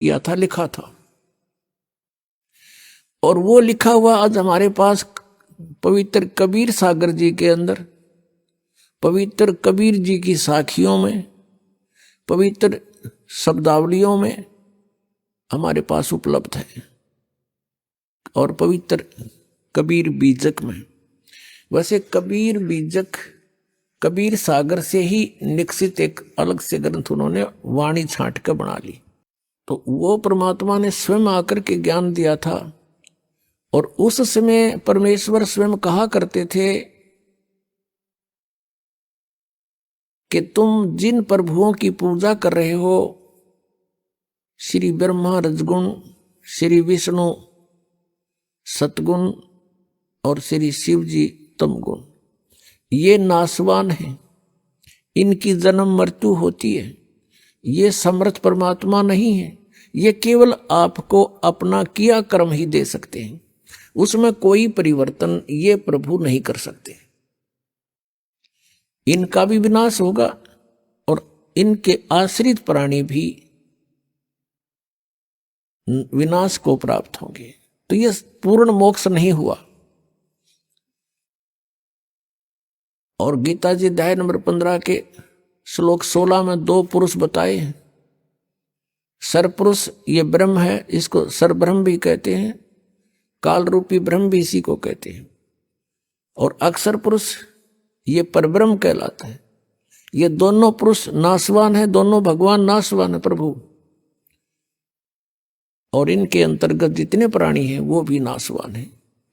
किया था, लिखा था। और वो लिखा हुआ आज हमारे पास पवित्र कबीर सागर जी के अंदर, पवित्र कबीर जी की साखियों में, पवित्र शब्दावलियों में हमारे पास उपलब्ध है, और पवित्र कबीर बीजक में। वैसे कबीर बीजक कबीर सागर से ही निकसित एक अलग से ग्रंथ उन्होंने वाणी छांट कर बना ली। तो वो परमात्मा ने स्वयं आकर के ज्ञान दिया था। और उस समय परमेश्वर स्वयं कहा करते थे कि तुम जिन प्रभुओं की पूजा कर रहे हो, श्री ब्रह्मा रजगुण, श्री विष्णु सतगुण और श्री शिव जी तमगुण, ये नासवान हैं, इनकी जन्म मृत्यु होती है। ये समर्थ परमात्मा नहीं है, ये केवल आपको अपना किया कर्म ही दे सकते हैं, उसमें कोई परिवर्तन ये प्रभु नहीं कर सकते। इनका भी विनाश होगा और इनके आश्रित प्राणी भी विनाश को प्राप्त होंगे। तो ये पूर्ण मोक्ष नहीं हुआ। और गीता जी अध्याय नंबर 15 के श्लोक 16 में 2 पुरुष बताए हैं। सरपुरुष ये ब्रह्म है, इसको सरब्रह्म भी कहते हैं, काल रूपी ब्रह्म भी इसी को कहते हैं। और अक्षर पुरुष ये परब्रह्म कहलाता है। ये दोनों पुरुष नासवान है, दोनों भगवान नासवान है प्रभु। और इनके अंतर्गत जितने प्राणी हैं वो भी नासवान है।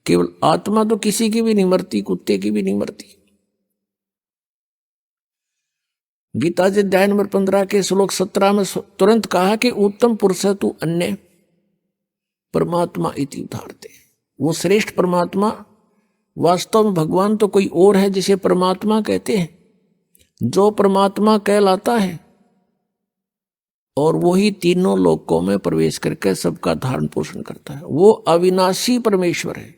केवल आत्मा तो किसी की भी नहीं मरती, कुत्ते की भी नहीं मरती। गीता जी अध्याय नंबर 15 के श्लोक 17 में तुरंत कहा कि उत्तम पुरुष है तू अन्य परमात्मा इति उदाहरते। वो श्रेष्ठ परमात्मा वास्तव में भगवान तो कोई और है जिसे परमात्मा कहते हैं, जो परमात्मा कहलाता है और वो ही तीनों लोकों में प्रवेश करके सबका धारण पोषण करता है। वो अविनाशी परमेश्वर है।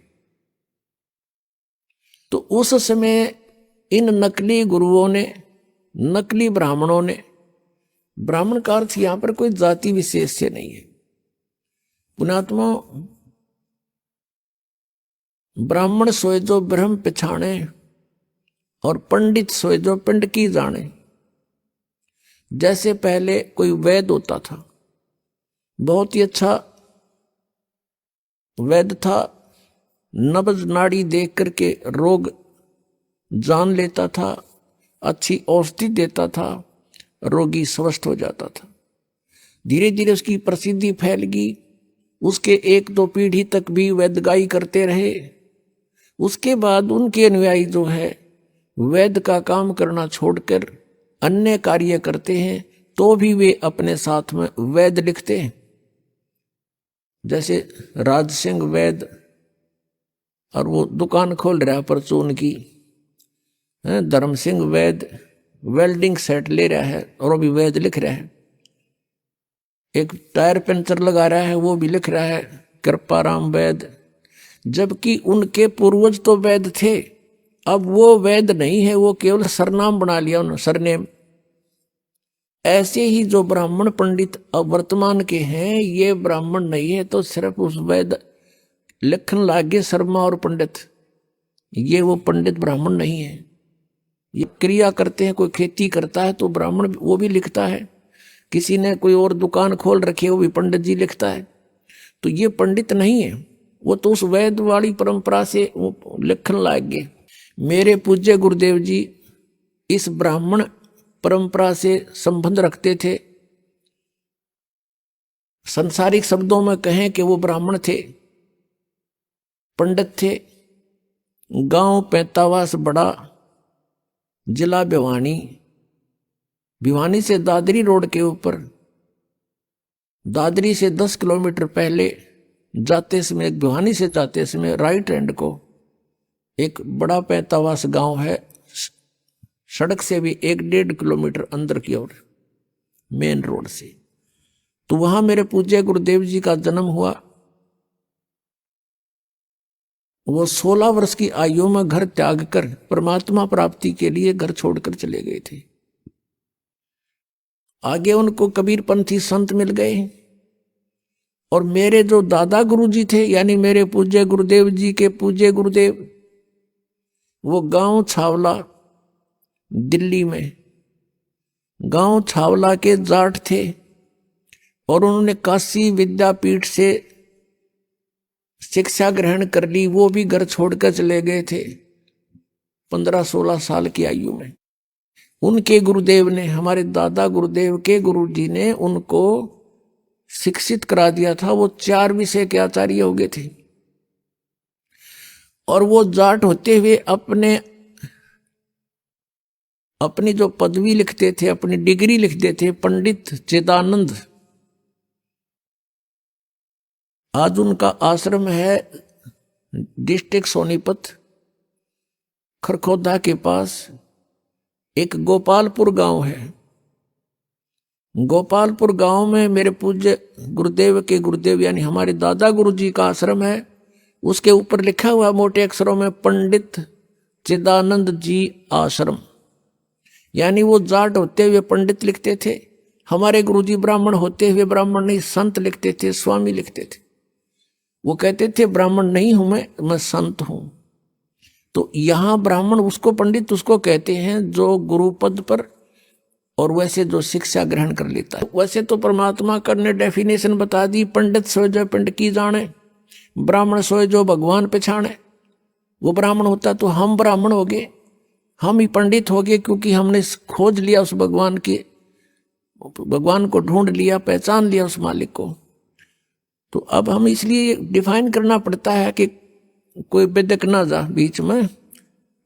तो उस समय इन नकली गुरुओं ने, नकली ब्राह्मणों ने, ब्राह्मण का अर्थ यहां पर कोई जाति विशेष से नहीं है। पुण्यात्मा, ब्राह्मण सोए जो ब्रह्म पछाणे और पंडित सोए जो पिंड की जाने। जैसे पहले कोई वैद्य होता था, बहुत ही अच्छा वैद्य था, नब्ज नाड़ी देख करके रोग जान लेता था, अच्छी औषधि देता था, रोगी स्वस्थ हो जाता था। धीरे धीरे उसकी प्रसिद्धि फैल गई। उसके 1-2 पीढ़ी तक भी वैद्यगाई करते रहे। उसके बाद उनके अनुयायी जो है वैद्य का काम करना छोड़कर अन्य कार्य करते हैं, तो भी वे अपने साथ में वैद्य लिखते हैं। जैसे राज सिंह वैद्य, और वो दुकान खोल रहा है परचून की। धर्म सिंह वैद्य वेल्डिंग सेट ले रहा है और वो भी वैद्य लिख रहा है। एक टायर पंचर लगा रहा है, वो भी लिख रहा है कृपाराम वैद्य। जबकि उनके पूर्वज तो वैद्य थे। अब वो वैद्य नहीं है, वो केवल सरनाम बना लिया उन्होंने, सरनेम। ऐसे ही जो ब्राह्मण पंडित अब वर्तमान के हैं, ये ब्राह्मण नहीं है तो सिर्फ उस वैद्य लिखन लागे शर्मा और पंडित। ये वो पंडित ब्राह्मण नहीं है। ये क्रिया करते हैं, कोई खेती करता है तो ब्राह्मण वो भी लिखता है, किसी ने कोई और दुकान खोल रखी है वो भी पंडित जी लिखता है। तो ये पंडित नहीं है, वो तो उस वैद्य वाली परंपरा से वो लिखन लाग गए। मेरे पूज्य गुरुदेव जी इस ब्राह्मण परंपरा से संबंध रखते थे। संसारिक शब्दों में कहें कि वो ब्राह्मण थे, पंडित थे। गांव पैंतावास बड़ा, जिला भिवानी, भिवानी से दादरी रोड के ऊपर, दादरी से 10 किलोमीटर पहले जाते समय, भिवानी से जाते समय राइट हैंड को एक बड़ा पैंतावास गांव है, सड़क से भी 1-1.5 किलोमीटर अंदर की ओर, मेन रोड से। तो वहां मेरे पूज्य गुरुदेव जी का जन्म हुआ। वो 16 वर्ष की आयु में घर त्याग कर परमात्मा प्राप्ति के लिए घर छोड़कर चले गए थे। आगे उनको कबीरपंथी संत मिल गए, और मेरे जो दादा गुरुजी थे, यानी मेरे पूज्य गुरुदेव जी के पूज्य गुरुदेव, वो गांव छावला दिल्ली में, गांव छावला के जाट थे और उन्होंने काशी विद्यापीठ से शिक्षा ग्रहण कर ली। वो भी घर छोड़कर चले गए थे 15-16 साल की आयु में। उनके गुरुदेव ने, हमारे दादा गुरुदेव के गुरुजी ने उनको शिक्षित करा दिया था। वो 4 विषय के आचार्य हो गए थे और वो जाट होते हुए अपनी जो पदवी लिखते थे, अपनी डिग्री लिखते थे, पंडित चिदानंद। आज उनका आश्रम है डिस्ट्रिक्ट सोनीपत, खरखोदा के पास एक गोपालपुर गांव है। गोपालपुर गांव में मेरे पूज्य गुरुदेव के गुरुदेव यानी हमारे दादा गुरुजी का आश्रम है। उसके ऊपर लिखा हुआ मोटे अक्षरों में पंडित चिदानंद जी आश्रम, यानी वो जाट होते हुए पंडित लिखते थे। हमारे गुरुजी ब्राह्मण होते हुए ब्राह्मण नहीं संत लिखते थे, स्वामी लिखते थे। वो कहते थे ब्राह्मण नहीं हूं मैं संत हूं। तो यहां ब्राह्मण उसको, पंडित उसको कहते हैं जो गुरु पद पर और वैसे जो शिक्षा ग्रहण कर लेता है। वैसे तो परमात्मा का ने डेफिनेशन बता दी, पंडित सोए जो पिंड की जाने, ब्राह्मण सोए जो भगवान पहचाने। वो ब्राह्मण होता तो हम ब्राह्मण हो गए, हम ही पंडित हो गए, क्योंकि हमने खोज लिया उस भगवान को ढूंढ लिया, पहचान लिया उस मालिक को। तो अब हम इसलिए डिफाइन करना पड़ता है कि कोई बेदक ना जा बीच में,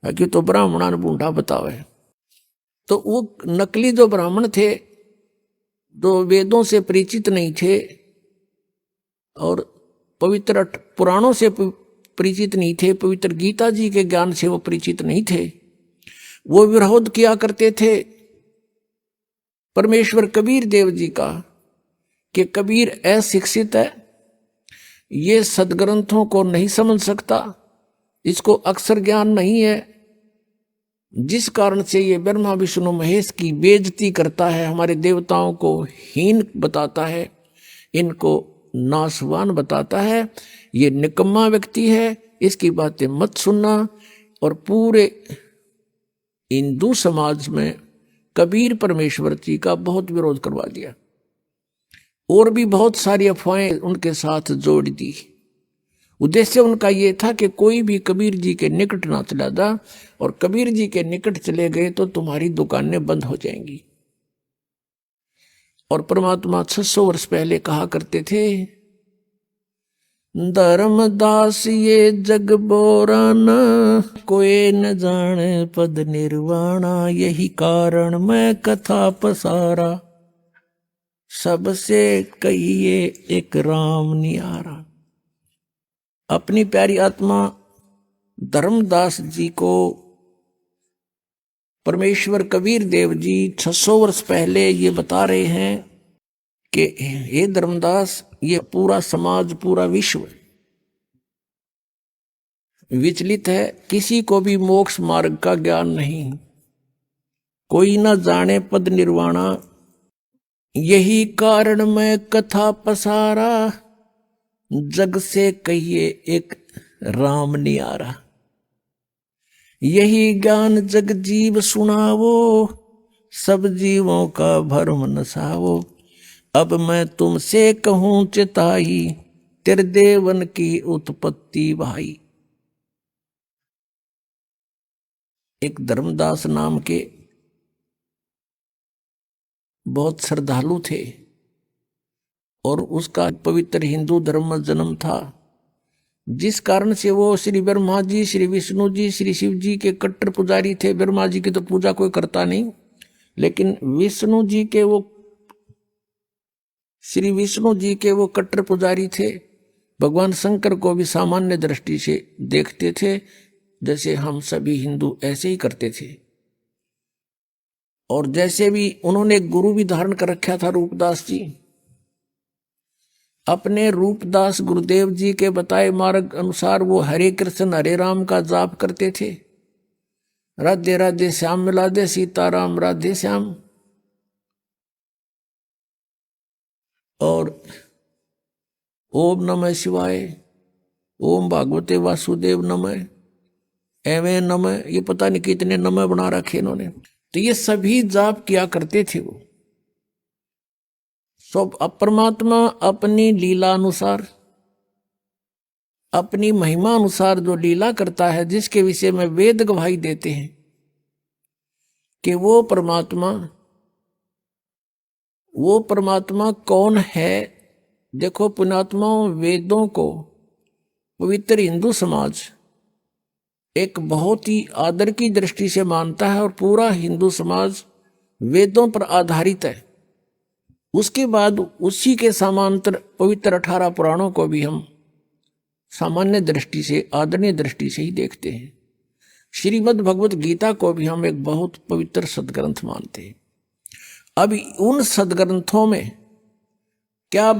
कि तो ब्राह्मणा ने बूढ़ा बतावे। तो वो नकली जो ब्राह्मण थे, जो वेदों से परिचित नहीं थे और पवित्र पुराणों से परिचित नहीं थे, पवित्र गीता जी के ज्ञान से वो परिचित नहीं थे, वो विरोध किया करते थे परमेश्वर कबीर देव जी का कि कबीर अशिक्षित है, ये सदग्रंथों को नहीं समझ सकता, इसको अक्षर ज्ञान नहीं है, जिस कारण से ये ब्रह्मा विष्णु महेश की बेइज्जती करता है, हमारे देवताओं को हीन बताता है, इनको नासवान बताता है, ये निकम्मा व्यक्ति है, इसकी बातें मत सुनना। और पूरे हिंदू समाज में कबीर परमेश्वर जी का बहुत विरोध करवा दिया और भी बहुत सारी अफवाहें उनके साथ जोड़ दी। उद्देश्य उनका ये था कि कोई भी कबीर जी के निकट ना चला जा, और कबीर जी के निकट चले गए तो तुम्हारी दुकानें बंद हो जाएंगी। और परमात्मा 600 वर्ष पहले कहा करते थे, धर्मदास ये जग बोराना, कोई न जाने पद निर्वाणा, यही कारण मैं कथा पसारा, सबसे कहिए एक राम नियारा। अपनी प्यारी आत्मा धर्मदास जी को परमेश्वर कबीर देव जी 600 वर्ष पहले ये बता रहे हैं कि हे धर्मदास, ये पूरा समाज, पूरा विश्व विचलित है, किसी को भी मोक्ष मार्ग का ज्ञान नहीं, कोई न जाने पद निर्वाणा, यही कारण मैं कथा पसारा, जग से कहिए एक राम नियारा। यही ज्ञान जग जीव सुनावो, सब जीवों का भरम नसावो, अब मैं तुमसे कहूं चिताई, तेरे देवन की उत्पत्ति भाई। एक धर्मदास नाम के बहुत श्रद्धालु थे और उसका पवित्र हिंदू धर्म में जन्म था, जिस कारण से वो श्री ब्रह्मा जी, श्री विष्णु जी, श्री शिव जी के कट्टर पुजारी थे। ब्रह्मा जी की तो पूजा कोई करता नहीं, लेकिन विष्णु जी के वो, श्री विष्णु जी के वो कट्टर पुजारी थे। भगवान शंकर को भी सामान्य दृष्टि से देखते थे, जैसे हम सभी हिंदू ऐसे ही करते थे। और जैसे भी उन्होंने एक गुरु भी धारण कर रखा था, रूपदास जी। अपने रूपदास गुरुदेव जी के बताए मार्ग अनुसार वो हरे कृष्ण हरे राम का जाप करते थे। राधे राधे श्याम मिला दे सीताराम राधे श्याम। और ओम नमः शिवाय, ओम भागवते वासुदेव नमः, एवं नमः, ये पता नहीं कितने नमः बना रखे इन्होंने। तो ये सभी जाप किया करते थे वो सब। परमात्मा अपनी लीला अनुसार, अपनी महिमा अनुसार जो लीला करता है, जिसके विषय में वेद गवाही देते हैं कि वो परमात्मा कौन है। देखो पुण्यात्माओं, वेदों को पवित्र हिंदू समाज एक बहुत ही आदर की दृष्टि से मानता है और पूरा हिंदू समाज वेदों पर आधारित है। उसके बाद उसी के समांतर पवित्र 18 पुराणों को भी हम सामान्य दृष्टि से, आदरणीय दृष्टि से ही देखते हैं। श्रीमद् भगवत गीता को भी हम एक बहुत पवित्र सदग्रंथ मानते हैं। अब उन सदग्रंथों में क्या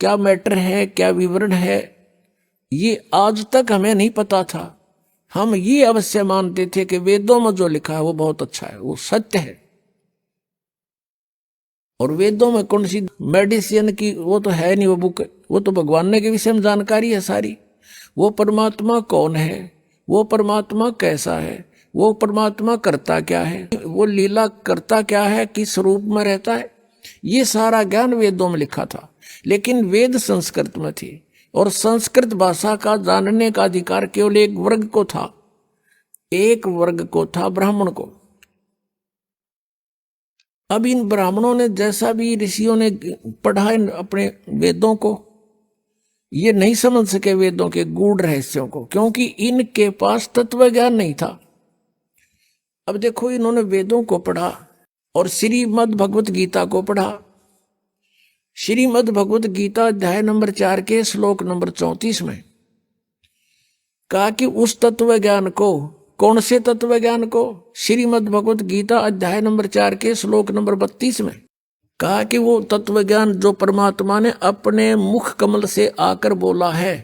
क्या मैटर है, क्या विवरण है, ये आज तक हमें नहीं पता था। हम ये अवश्य मानते थे कि वेदों में जो लिखा है वो बहुत अच्छा है, वो सत्य है। और वेदों में कौन सी मेडिसिन की वो तो है नहीं, वो बुक, वो तो भगवान ने के विषय में जानकारी है सारी। वो परमात्मा कौन है, वो परमात्मा कैसा है, वो परमात्मा करता क्या है, वो लीला करता क्या है, किस रूप में रहता है, ये सारा ज्ञान वेदों में लिखा था। लेकिन वेद संस्कृत में थे और संस्कृत भाषा का जानने का अधिकार केवल एक वर्ग को था, एक वर्ग को था, ब्राह्मण को। अब इन ब्राह्मणों ने, जैसा भी ऋषियों ने पढ़ा इन अपने वेदों को, ये नहीं समझ सके वेदों के गूढ़ रहस्यों को, क्योंकि इनके पास तत्व ज्ञान नहीं था। अब देखो, इन्होंने वेदों को पढ़ा और श्रीमद् भगवत गीता को पढ़ा। श्रीमद् भगवत गीता अध्याय नंबर 4 के श्लोक नंबर 34 में कहा कि उस तत्व ज्ञान को, कौन से तत्व ज्ञान को? श्रीमद् भगवत गीता अध्याय नंबर 4 के श्लोक नंबर 32 में कहा कि वो तत्व ज्ञान जो परमात्मा ने अपने मुख कमल से आकर बोला है,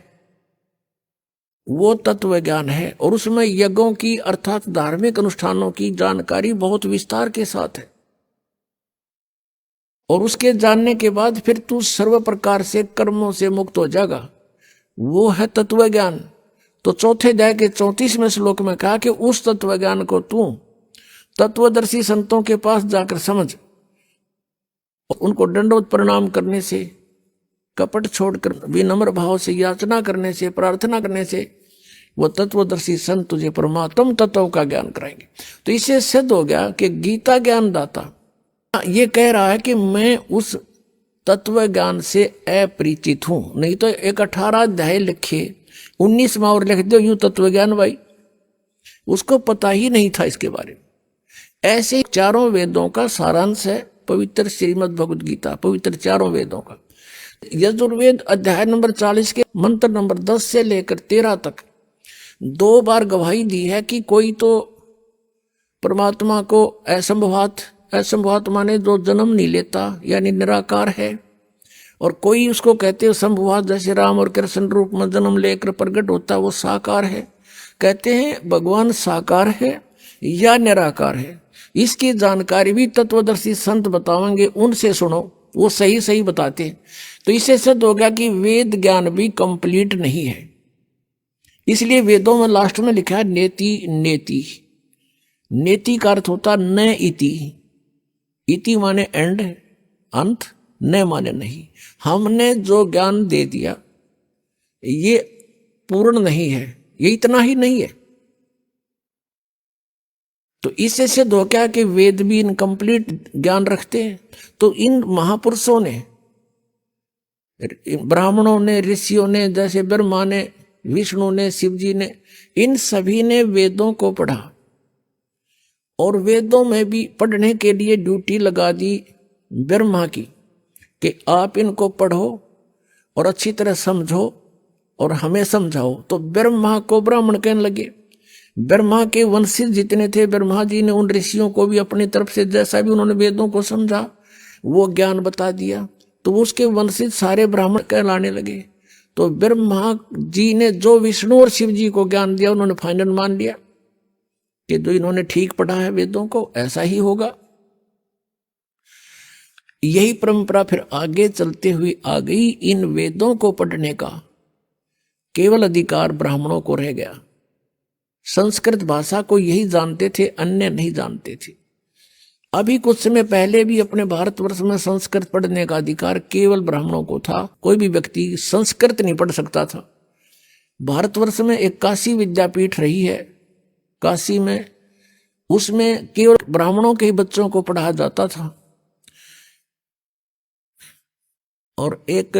वो तत्व ज्ञान है। और उसमें यज्ञों की अर्थात धार्मिक अनुष्ठानों की जानकारी बहुत विस्तार के साथ है। और उसके जानने के बाद फिर तू सर्व प्रकार से कर्मों से मुक्त हो जाएगा, वो है तत्व ज्ञान। तो चौथे अध्याय के 34वें श्लोक में कहा कि उस तत्व ज्ञान को तू तत्वदर्शी संतों के पास जाकर समझ, उनको दंडवत प्रणाम करने से, कपट छोड़कर विनम्र भाव से याचना करने से, प्रार्थना करने से वो तत्वदर्शी संत तुझे परमात्म तत्व का ज्ञान कराएंगे। तो इससे सिद्ध हो गया कि गीता ज्ञान दाता ये कह रहा है कि मैं उस तत्व ज्ञान से अपरिचित हूं। नहीं तो एक 18 अध्याय लिखे, 19वां और लिख दो यूं तत्व ज्ञान भाई, उसको पता ही नहीं था इसके बारे में। ऐसे चारों वेदों का सारांश है पवित्र श्रीमद् भगवद गीता, पवित्र चारों वेदों का। यजुर्वेद अध्याय नंबर 40 के मंत्र नंबर 10 से लेकर 13 तक 2 बार गवाही दी है कि कोई तो परमात्मा को असंभवात माने जो जन्म नहीं लेता, यानी निराकार है, और कोई उसको कहते हैं संभवात, जैसे राम और कृष्ण रूप में जन्म लेकर प्रकट होता है, वो साकार है। कहते हैं भगवान साकार है या निराकार है, इसकी जानकारी भी तत्वदर्शी संत बताएंगे, उनसे सुनो, वो सही सही बताते हैं। तो इससे सिद्ध हो गया कि वेद ज्ञान भी कंप्लीट नहीं है। इसलिए वेदों में लास्ट में लिखा है नेति नेति। नेति का अर्थ होता न इति, इति माने एंड, अंत, न माने नहीं। हमने जो ज्ञान दे दिया ये पूर्ण नहीं है, ये इतना ही नहीं है। तो इससे सिद्ध हो गया कि वेद भी इनकम्प्लीट ज्ञान रखते हैं। तो इन महापुरुषों ने, ब्राह्मणों ने, ऋषियों ने, जैसे ब्रह्मा ने, विष्णु ने, शिव जी ने, इन सभी ने वेदों को पढ़ा और वेदों में भी पढ़ने के लिए ड्यूटी लगा दी ब्रह्मा की कि आप इनको पढ़ो और अच्छी तरह समझो और हमें समझाओ। तो ब्रह्मा को ब्राह्मण कहने लगे। ब्रह्मा के वंशज जितने थे, ब्रह्मा जी ने उन ऋषियों को भी अपनी तरफ से जैसा भी उन्होंने वेदों को समझा वो ज्ञान बता दिया, तो उसके वंशज सारे ब्राह्मण कहलाने लगे। तो ब्रह्मा जी ने जो विष्णु और शिव जी को ज्ञान दिया, उन्होंने फाइनल मान लिया कि जो इन्होंने ठीक पढ़ा है वेदों को, ऐसा ही होगा। यही परंपरा फिर आगे चलते हुए आ गई। इन वेदों को पढ़ने का केवल अधिकार ब्राह्मणों को रह गया। संस्कृत भाषा को यही जानते थे, अन्य नहीं जानते थे। अभी कुछ समय पहले भी अपने भारतवर्ष में संस्कृत पढ़ने का अधिकार केवल ब्राह्मणों को था। कोई भी व्यक्ति संस्कृत नहीं पढ़ सकता था। भारतवर्ष में एक काशी विद्यापीठ रही है, काशी में, उसमें केवल ब्राह्मणों के ही बच्चों को पढ़ाया जाता था। और एक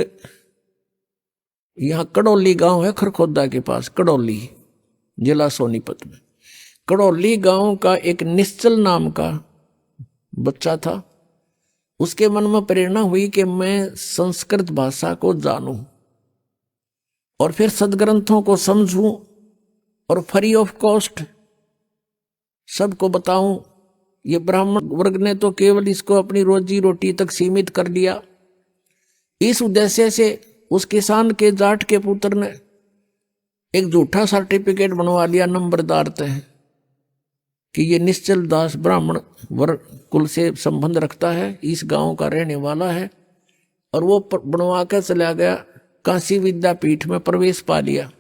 यहां कड़ौली गांव है खरखोदा के पास, कड़ौली जिला सोनीपत में। कड़ौली गांव का एक निश्चल नाम का बच्चा था। उसके मन में प्रेरणा हुई कि मैं संस्कृत भाषा को जानूं और फिर सदग्रंथों को समझूं और फ्री ऑफ कॉस्ट सबको बताऊं। ये ब्राह्मण वर्ग ने तो केवल इसको अपनी रोजी रोटी तक सीमित कर दिया। इस उद्देश्य से उस किसान के जाट के पुत्र ने एक झूठा सर्टिफिकेट बनवा लिया नंबरदार तय कि ये निश्चल दास ब्राह्मण वर्ग कुल से संबंध रखता है, इस गांव का रहने वाला है। और वो बनवा कर चला गया, काशी विद्यापीठ में प्रवेश पा लिया।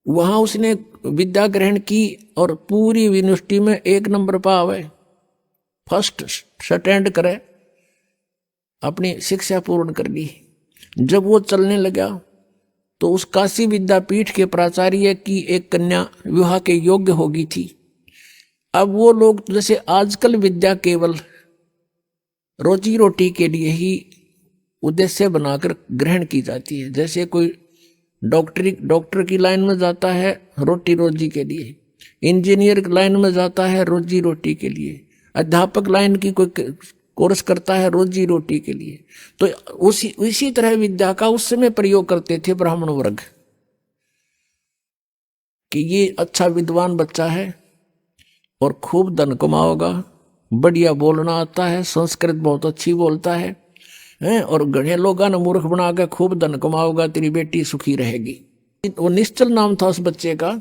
वहां उसने विद्या ग्रहण की और पूरी यूनिवर्सिटी में 1 नंबर पावे, फर्स्ट स्टैंड करे, अपनी शिक्षा पूर्ण कर ली। जब वो चलने लगा तो उस काशी विद्यापीठ के प्राचार्य की एक कन्या विवाह के योग्य होगी थी। अब वो लोग जैसे आजकल विद्या केवल रोजी रोटी के लिए ही उद्देश्य बनाकर ग्रहण की जाती है। जैसे कोई डॉक्टर की लाइन में जाता है रोटी रोजी के लिए, इंजीनियर की लाइन में जाता है रोजी रोटी के लिए, अध्यापक लाइन की कोई कोर्स करता है रोजी रोटी के लिए। तो उसी तरह विद्या का उस समय प्रयोग करते थे ब्राह्मण वर्ग कि ये अच्छा विद्वान बच्चा है और खूब धन कमाओगा, बढ़िया बोलना आता है, संस्कृत बहुत अच्छी बोलता है, और घने लोगों ने मूर्ख बना के खूब धन कमाओगा, तेरी बेटी सुखी रहेगी। वो निश्चल नाम था उस बच्चे का।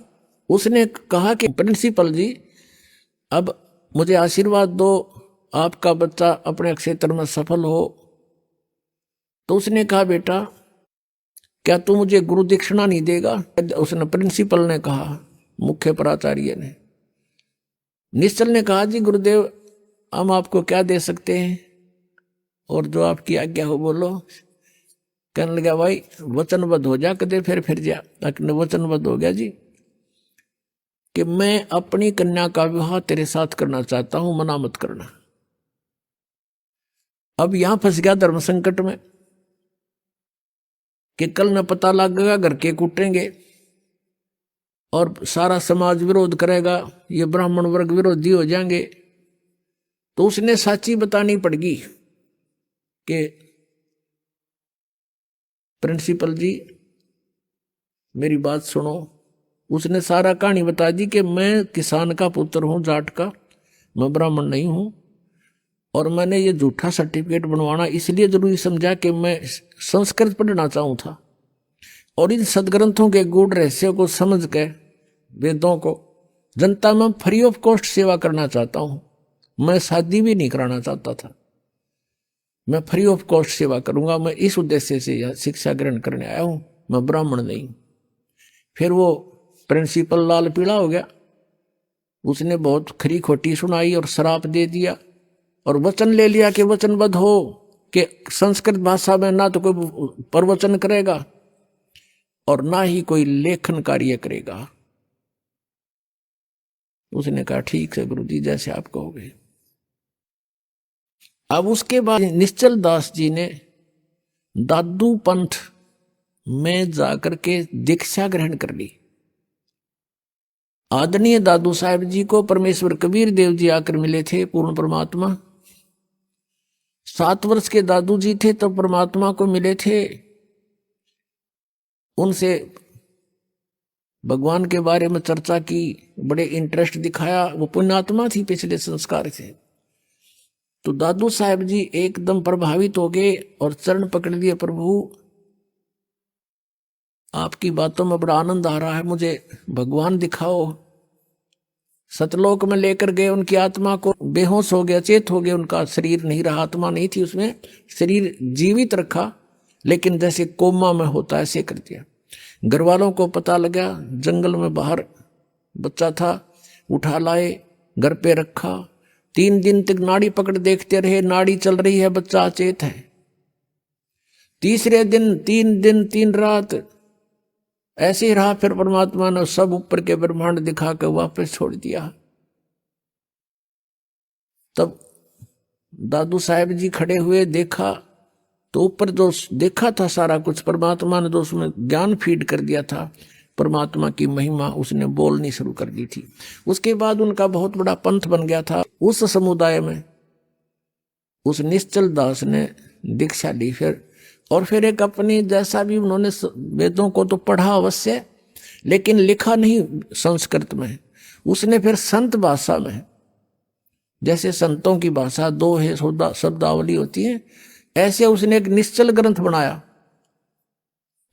उसने कहा कि प्रिंसिपल जी अब मुझे आशीर्वाद दो, आपका बच्चा अपने क्षेत्र में सफल हो। तो उसने कहा बेटा क्या तू मुझे गुरु दीक्षिणा नहीं देगा? उसने प्रिंसिपल ने कहा, मुख्य प्राचार्य ने। निश्चल ने कहा जी गुरुदेव हम आपको क्या दे सकते हैं और जो आपकी आज्ञा हो बोलो। कहने लगा भाई वचनबद्ध हो जा, कदे फिर जा। वचनबद्ध हो गया जी कि मैं अपनी कन्या का विवाह तेरे साथ करना चाहता हूं, मना मत करना। अब यहां फंस गया धर्म संकट में कि कल न पता लगेगा घर के कूटेंगे और सारा समाज विरोध करेगा, ये ब्राह्मण वर्ग विरोधी हो जाएंगे। तो उसने साची बतानी पड़गी कि प्रिंसिपल जी मेरी बात सुनो। उसने सारा कहानी बता दी कि मैं किसान का पुत्र हूं, जाट का, मैं ब्राह्मण नहीं हूं और मैंने ये झूठा सर्टिफिकेट बनवाना इसलिए जरूरी समझा कि मैं संस्कृत पढ़ना चाहूं था और इन सदग्रंथों के गूढ़ रहस्यों को समझ के वेदों को जनता में फ्री ऑफ कॉस्ट सेवा करना चाहता हूं। मैं शादी भी नहीं कराना चाहता था, मैं फ्री ऑफ कॉस्ट सेवा करूंगा, मैं इस उद्देश्य से यह शिक्षा ग्रहण करने आया हूं, मैं ब्राह्मण नहीं। फिर वो प्रिंसिपल लाल पीला हो गया, उसने बहुत खरी खोटी सुनाई और श्राप दे दिया और वचन ले लिया कि वचनबद्ध हो कि संस्कृत भाषा में ना तो कोई प्रवचन करेगा और ना ही कोई लेखन कार्य करेगा। उसने कहा ठीक है गुरुजी जैसे आप कहोगे। अब उसके बाद निश्चल दास जी ने दादू पंथ में जाकर के दीक्षा ग्रहण कर ली। आदरणीय दादू साहब जी को परमेश्वर कबीर देव जी आकर मिले थे, पूर्ण परमात्मा। 7 वर्ष के दादू जी थे तब परमात्मा को मिले थे। उनसे भगवान के बारे में चर्चा की, बड़े इंटरेस्ट दिखाया। वो पुण्यात्मा थी, पिछले संस्कार थे। तो दादू साहब जी एकदम प्रभावित हो गए और चरण पकड़ लिए, प्रभु आपकी बातों में बड़ा आनंद आ रहा है, मुझे भगवान दिखाओ। सतलोक में लेकर गए, उनकी आत्मा को बेहोश हो गया, चेत हो गया, उनका शरीर नहीं रहा, आत्मा नहीं थी उसमें, शरीर जीवित रखा लेकिन जैसे कोमा में होता ऐसे कर दिया। घर वालों को पता लगा, जंगल में बाहर बच्चा था, उठा लाए, घर पे रखा, 3 दिन तक नाड़ी पकड़ देखते रहे, नाड़ी चल रही है, बच्चा अचेत है। तीसरे दिन 3 दिन 3 रात ऐसे ही रहा, फिर परमात्मा ने सब ऊपर के ब्रह्मांड दिखा कर वापस छोड़ दिया। तब दादू साहेब जी खड़े हुए, देखा तो ऊपर जो देखा था सारा कुछ, परमात्मा ने जो उसमें ज्ञान फीड कर दिया था, परमात्मा की महिमा उसने बोलनी शुरू कर दी थी। उसके बाद उनका बहुत बड़ा पंथ बन गया था। उस समुदाय में उस निश्चल दास ने दीक्षा ली फिर, और फिर एक अपनी, जैसा भी उन्होंने वेदों को तो पढ़ा अवश्य, लेकिन लिखा नहीं संस्कृत में, उसने फिर संत भाषा में, जैसे संतों की भाषा 2 है, शब्दावली होती है, ऐसे उसने एक निश्चल ग्रंथ बनाया।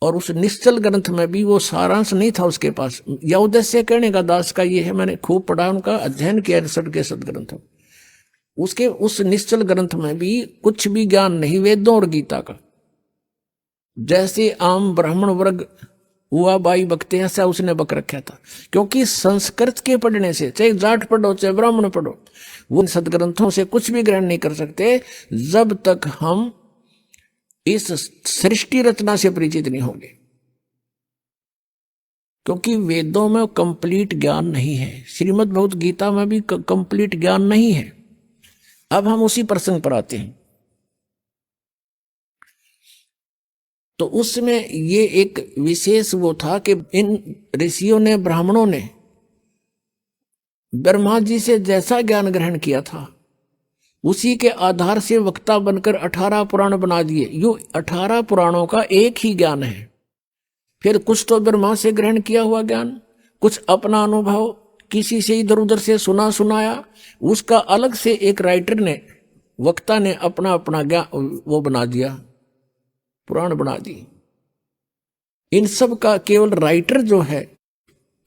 और उस निश्चल ग्रंथ में भी वो सारांश नहीं था उसके पास। या उद्देश्य कहने का दास का ये है, मैंने खूब पढ़ा, उनका अध्ययन किया 61 के सदग्रंथ। उसके उस निश्चल ग्रंथ में भी कुछ भी ज्ञान नहीं वेदों और गीता का। जैसे आम ब्राह्मण वर्ग हुआ बाई बकते हैं, ऐसा उसने बक रखा था। क्योंकि संस्कृत के पढ़ने से, चाहे जाट पढ़ो चाहे ब्राह्मण पढ़ो, वो सदग्रंथों से कुछ भी ग्रहण नहीं कर सकते जब तक हम इस सृष्टि रचना से परिचित नहीं होंगे। क्योंकि वेदों में कंप्लीट ज्ञान नहीं है, श्रीमद् भगवत गीता में भी कंप्लीट ज्ञान नहीं है। अब हम उसी प्रसंग पर आते हैं। तो उसमें ये एक विशेष वो था कि इन ऋषियों ने, ब्राह्मणों ने ब्रह्मा जी से जैसा ज्ञान ग्रहण किया था, उसी के आधार से वक्ता बनकर 18 पुराण बना दिए। यो 18 पुराणों का एक ही ज्ञान है। फिर कुछ तो ब्रह्मा से ग्रहण किया हुआ ज्ञान, कुछ अपना अनुभव, किसी से इधर उधर से सुना सुनाया, उसका अलग से एक राइटर ने, वक्ता ने अपना अपना ज्ञान वो बना दिया, पुराण बना दी। इन सब का केवल राइटर जो है,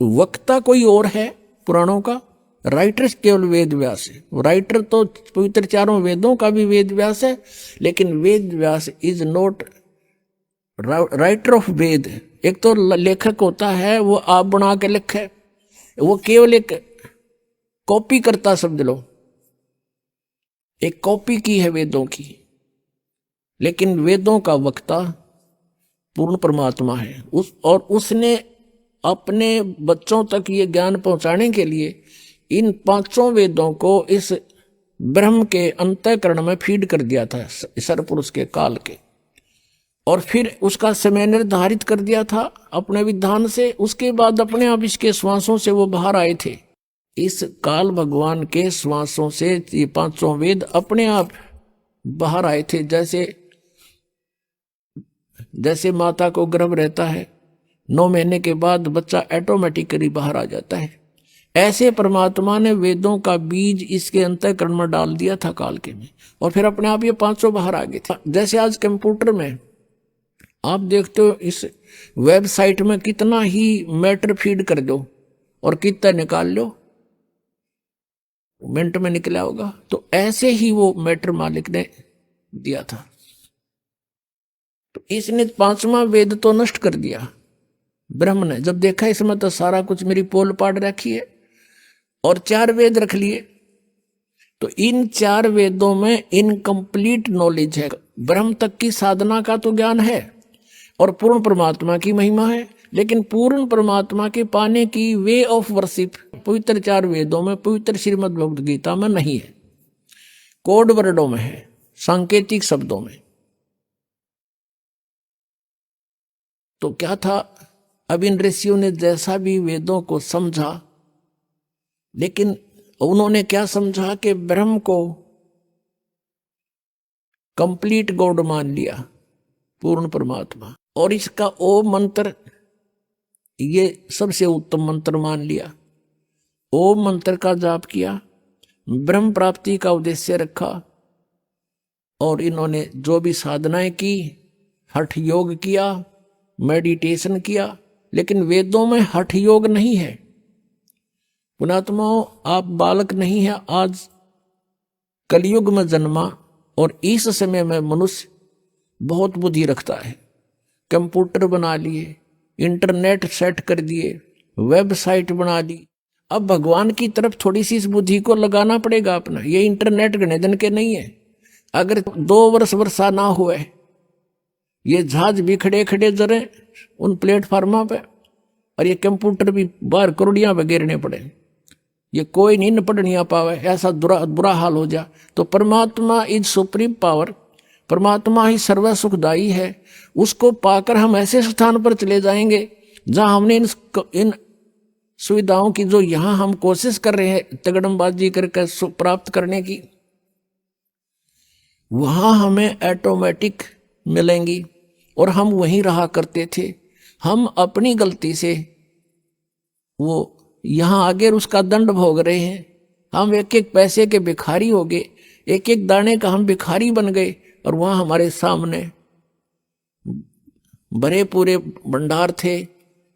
वक्ता कोई और है पुराणों का, राइटर केवल वेद व्यास है। राइटर तो पवित्र 4 वेदों का भी वेद व्यास है, लेकिन Ved Vyas is not writer of वेद। एक तो लेखक होता है, वो आप बना के लिखे, वो केवल एक कॉपी करता, समझ लो एक कॉपी की है वेदों की। लेकिन वेदों का वक्ता पूर्ण परमात्मा है। उसने अपने बच्चों तक ये ज्ञान पहुंचाने के लिए इन 5 वेदों को इस ब्रह्म के अंतःकरण में फीड कर दिया था, सरपुरुष के काल के। और फिर उसका समय निर्धारित कर दिया था अपने विधान से। उसके बाद अपने आप इसके श्वासों से वो बाहर आए थे। इस काल भगवान के श्वासों से ये 5 वेद अपने आप बाहर आए थे। जैसे माता को गर्भ रहता है, 9 महीने के बाद बच्चा ऑटोमेटिकली बाहर आ जाता है, ऐसे परमात्मा ने वेदों का बीज इसके अंतःकरण में डाल दिया था काल के में, और फिर अपने आप ये 500 बाहर आ गए थे। जैसे आज कंप्यूटर में आप देखते हो, इस वेबसाइट में कितना ही मैटर फीड कर दो और कितना निकाल लो, मिनट में निकला होगा। तो ऐसे ही वो मैटर मालिक ने दिया था। तो इसने 5वां वेद तो नष्ट कर दिया ब्रह्म ने। जब देखा इसमें तो सारा कुछ मेरी पोल पाड़ रखी है, और 4 वेद रख लिए। तो इन 4 वेदों में इनकम्प्लीट नॉलेज है। ब्रह्म तक की साधना का तो ज्ञान है और पूर्ण परमात्मा की महिमा है, लेकिन पूर्ण परमात्मा के पाने की वे ऑफ वर्शिप पवित्र 4 वेदों में, पवित्र श्रीमद् भगवद गीता में नहीं है। कोड वर्डों में है, सांकेतिक शब्दों में। तो क्या था, अब इन ऋषियों ने जैसा भी वेदों को समझा, लेकिन उन्होंने क्या समझा कि ब्रह्म को कंप्लीट गॉड मान लिया, पूर्ण परमात्मा, और इसका ओम मंत्र ये सबसे उत्तम मंत्र मान लिया। ओम मंत्र का जाप किया, ब्रह्म प्राप्ति का उद्देश्य रखा, और इन्होंने जो भी साधनाएं की, हठ योग किया, मेडिटेशन किया। लेकिन वेदों में हठ योग नहीं है। पुण्यात्माओं, आप बालक नहीं है, आज कलयुग में जन्मा और इस समय में मनुष्य बहुत बुद्धि रखता है। कंप्यूटर बना लिए, इंटरनेट सेट कर दिए, वेबसाइट बना ली। अब भगवान की तरफ थोड़ी सी इस बुद्धि को लगाना पड़ेगा अपना। ये इंटरनेट गणे दिन के नहीं है। अगर 2 वर्ष वर्षा ना हुए, ये जहाज भी खड़े खड़े जरे उन प्लेटफार्मों पे, और ये कंप्यूटर भी बाहर करोड़ियां बगेरने पड़े, ये कोई नहीं पढ़ नहीं आ पावे, ऐसा बुरा हाल हो जा। तो परमात्मा इज सुप्रीम पावर, परमात्मा ही सर्व सुखदाई है। उसको पाकर हम ऐसे स्थान पर चले जाएंगे जहां हमने इन सुविधाओं की, जो यहां हम कोशिश कर रहे हैं तगड़मबाजी करके प्राप्त करने की, वहां हमें ऑटोमेटिक मिलेंगी। और हम वहीं रहा करते थे। हम अपनी गलती से वो यहां आगे उसका दंड भोग रहे हैं। हम एक एक पैसे के भिखारी हो गए, एक एक दाने का हम भिखारी बन गए। और वहां हमारे सामने भरे पूरे भंडार थे,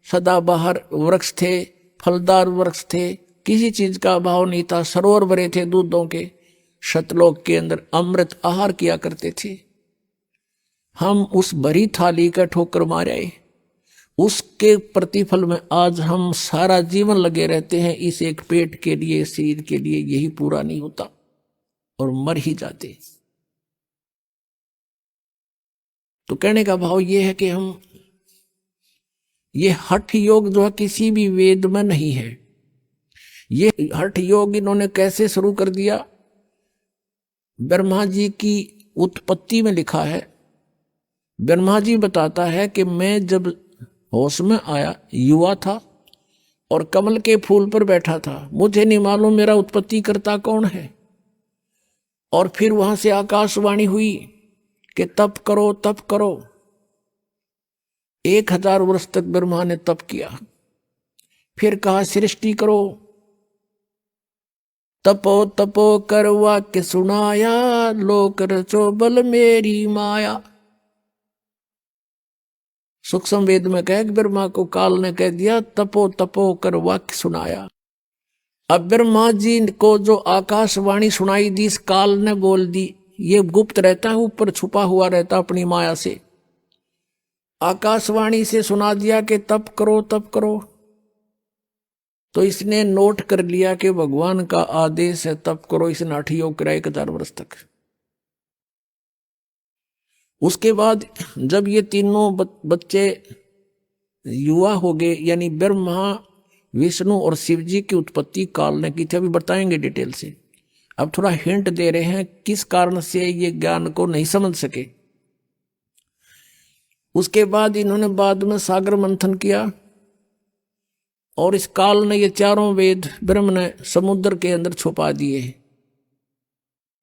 सदाबहार वृक्ष थे, फलदार वृक्ष थे, किसी चीज का अभाव नहीं था। सरोवर भरे थे दूधों के, सतलोक के अंदर अमृत आहार किया करते थे। हम उस भरी थाली का ठोकर मारे, उसके प्रतिफल में आज हम सारा जीवन लगे रहते हैं इस एक पेट के लिए, शरीर के लिए। यही पूरा नहीं होता और मर ही जाते। तो कहने का भाव ये है कि हम ये हठ योग जो है किसी भी वेद में नहीं है। ये हठ योग इन्होंने कैसे शुरू कर दिया? ब्रह्मा जी की उत्पत्ति में लिखा है। ब्रह्मा जी बताता है कि मैं जब होश में आया, युवा था और कमल के फूल पर बैठा था, मुझे नहीं मालूम मेरा उत्पत्ति करता कौन है। और फिर वहां से आकाशवाणी हुई कि तप करो तप करो। 1000 वर्ष तक ब्रह्मा ने तप किया। फिर कहा सृष्टि करो। तपो तपो कर वाक्य सुनाया, लोक रचो बल मेरी माया। सूक्ष्म वेद में कह ब्रह्मा को काल ने कह दिया तपो तपो कर वाक्य सुनाया। अब ब्रह्मा जी को जो आकाशवाणी सुनाई दी, इस काल ने बोल दी। ये गुप्त रहता है, ऊपर छुपा हुआ रहता अपनी माया से। आकाशवाणी से सुना दिया कि तप करो तप करो। तो इसने नोट कर लिया कि भगवान का आदेश है तप करो। इसने हठ योग करा 1000 वर्ष तक। उसके बाद जब ये तीनों बच्चे युवा हो गए, यानी ब्रह्मा, विष्णु और शिव जी की उत्पत्ति काल ने की थी। अभी बताएंगे डिटेल से। अब थोड़ा हिंट दे रहे हैं किस कारण से ये ज्ञान को नहीं समझ सके। उसके बाद इन्होंने बाद में सागर मंथन किया और इस काल ने ये चारों वेद ब्रह्म ने समुद्र के अंदर छुपा दिए।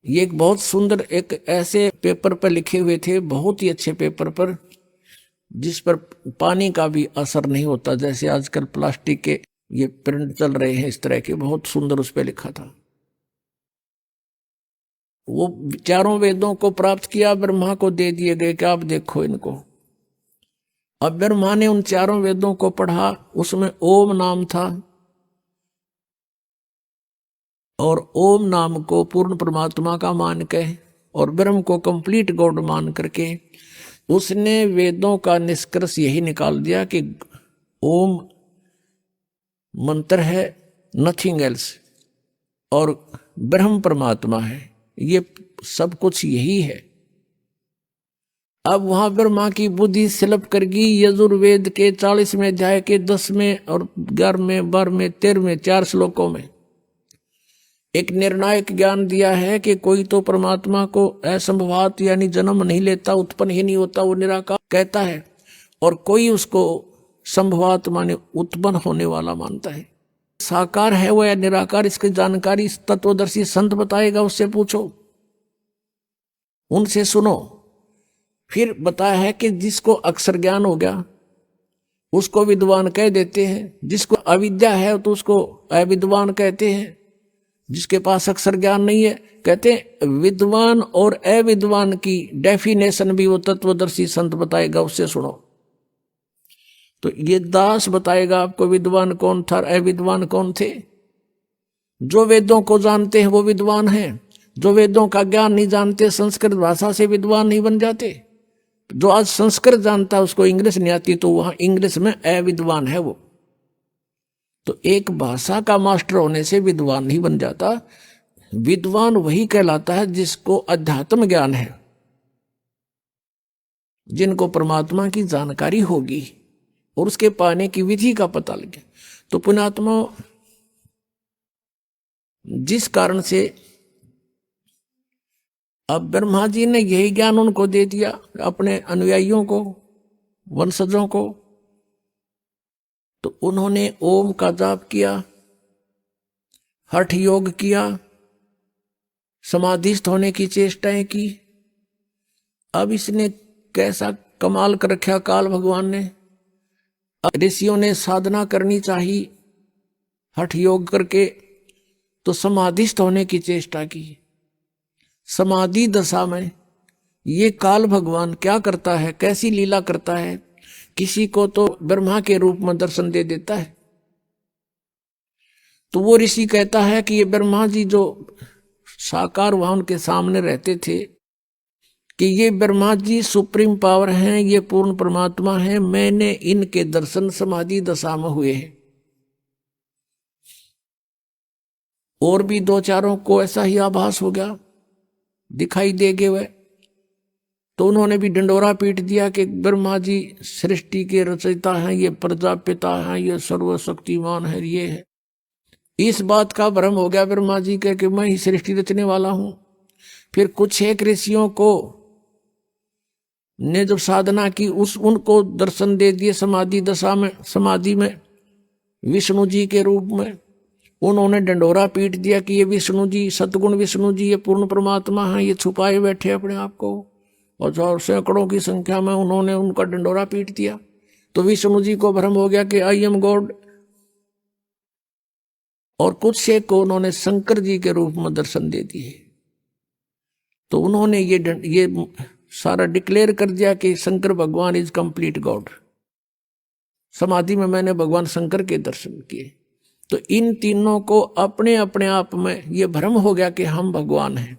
ये एक बहुत सुंदर एक ऐसे पेपर पर लिखे हुए थे, बहुत ही अच्छे पेपर पर, जिस पर पानी का भी असर नहीं होता, जैसे आजकल प्लास्टिक के ये प्रिंट चल रहे हैं इस तरह के। बहुत सुंदर उस पर लिखा था। वो चारों वेदों को प्राप्त किया, ब्रह्मा को दे दिए गए कि आप देखो इनको। अब ब्रह्मा ने उन चारों वेदों को पढ़ा, उसमें ओम नाम था और ओम नाम को पूर्ण परमात्मा का मान के और ब्रह्म को कंप्लीट गॉड मान करके उसने वेदों का निष्कर्ष यही निकाल दिया कि ओम मंत्र है, नथिंग एल्स, और ब्रह्म परमात्मा है, ये सब कुछ यही है। अब वहां ब्रह्मा की बुद्धि सिलप करगी। यजुर्वेद के 40वें अध्याय के 10वें और 11वें 12वें 13वें 4 श्लोकों में एक निर्णायक ज्ञान दिया है कि कोई तो परमात्मा को असंभवात यानी जन्म नहीं लेता, उत्पन्न ही नहीं होता, वो निराकार कहता है, और कोई उसको संभवात माने उत्पन्न होने वाला मानता है। साकार है वो या निराकार, इसकी जानकारी तत्वदर्शी संत बताएगा, उससे पूछो, उनसे सुनो। फिर बताया है कि जिसको अक्षर ज्ञान हो गया उसको विद्वान कह देते हैं, जिसको अविद्या है तो उसको अविद्वान कहते हैं, जिसके पास अक्षर ज्ञान नहीं है कहते हैं विद्वान। और अविद्वान की डेफिनेशन भी वो तत्वदर्शी संत बताएगा, उससे सुनो। तो ये दास बताएगा आपको विद्वान कौन था, अविद्वान कौन थे। जो वेदों को जानते हैं वो विद्वान हैं, जो वेदों का ज्ञान नहीं जानते संस्कृत भाषा से विद्वान नहीं बन जाते। जो आज संस्कृत जानता है उसको इंग्लिश नहीं आती तो वहां इंग्लिश में अविद्वान है वो। तो एक भाषा का मास्टर होने से विद्वान नहीं बन जाता। विद्वान वही कहलाता है जिसको अध्यात्म ज्ञान है, जिनको परमात्मा की जानकारी होगी और उसके पाने की विधि का पता लगे। तो पुण्यात्मा, जिस कारण से अब ब्रह्मा जी ने यही ज्ञान उनको दे दिया, अपने अनुयायियों को, वंशजों को, तो उन्होंने ओम का जाप किया, हठ योग किया, समाधिस्थ होने की चेष्टाएं की। अब इसने कैसा कमाल कर रखा काल भगवान ने। ऋषियों ने साधना करनी चाहिए हठ योग करके, तो समाधिस्थ होने की चेष्टा की। समाधि दशा में ये काल भगवान क्या करता है, कैसी लीला करता है। किसी को तो ब्रह्मा के रूप में दर्शन दे देता है। तो वो ऋषि कहता है कि ये ब्रह्मा जी जो साकार वहां उनके सामने रहते थे, कि ये ब्रह्मा जी सुप्रीम पावर हैं, ये पूर्ण परमात्मा हैं, मैंने इनके दर्शन समाधि दशा में हुए हैं। और भी दो चारों को ऐसा ही आभास हो गया, दिखाई देंगे वह। तो उन्होंने भी डंडोरा पीट दिया कि ब्रह्मा जी सृष्टि के रचयिता हैं, ये प्रजापिता हैं, ये सर्वशक्तिमान है, ये है। इस बात का भ्रम हो गया ब्रह्मा जी के कि मैं ही सृष्टि रचने वाला हूं। फिर कुछ एक ऋषियों को ने जब साधना की, उनको दर्शन दे दिए समाधि दशा में, समाधि में विष्णु जी के रूप में। उन्होंने डंडोरा पीट दिया कि ये विष्णु जी, सतगुण विष्णु जी, ये पूर्ण परमात्मा हैं, ये छुपाए बैठे अपने आप को। और सैकड़ों की संख्या में उन्होंने उनका डंडोरा पीट दिया। तो विष्णु जी को भ्रम हो गया कि आई एम गॉड। और कुछ एक को उन्होंने शंकर जी के रूप में दर्शन दे दिए। तो उन्होंने ये सारा डिक्लेयर कर दिया कि शंकर भगवान इज कंप्लीट गॉड। समाधि में मैंने भगवान शंकर के दर्शन किए। तो इन तीनों को अपने अपने आप में ये भ्रम हो गया कि हम भगवान हैं।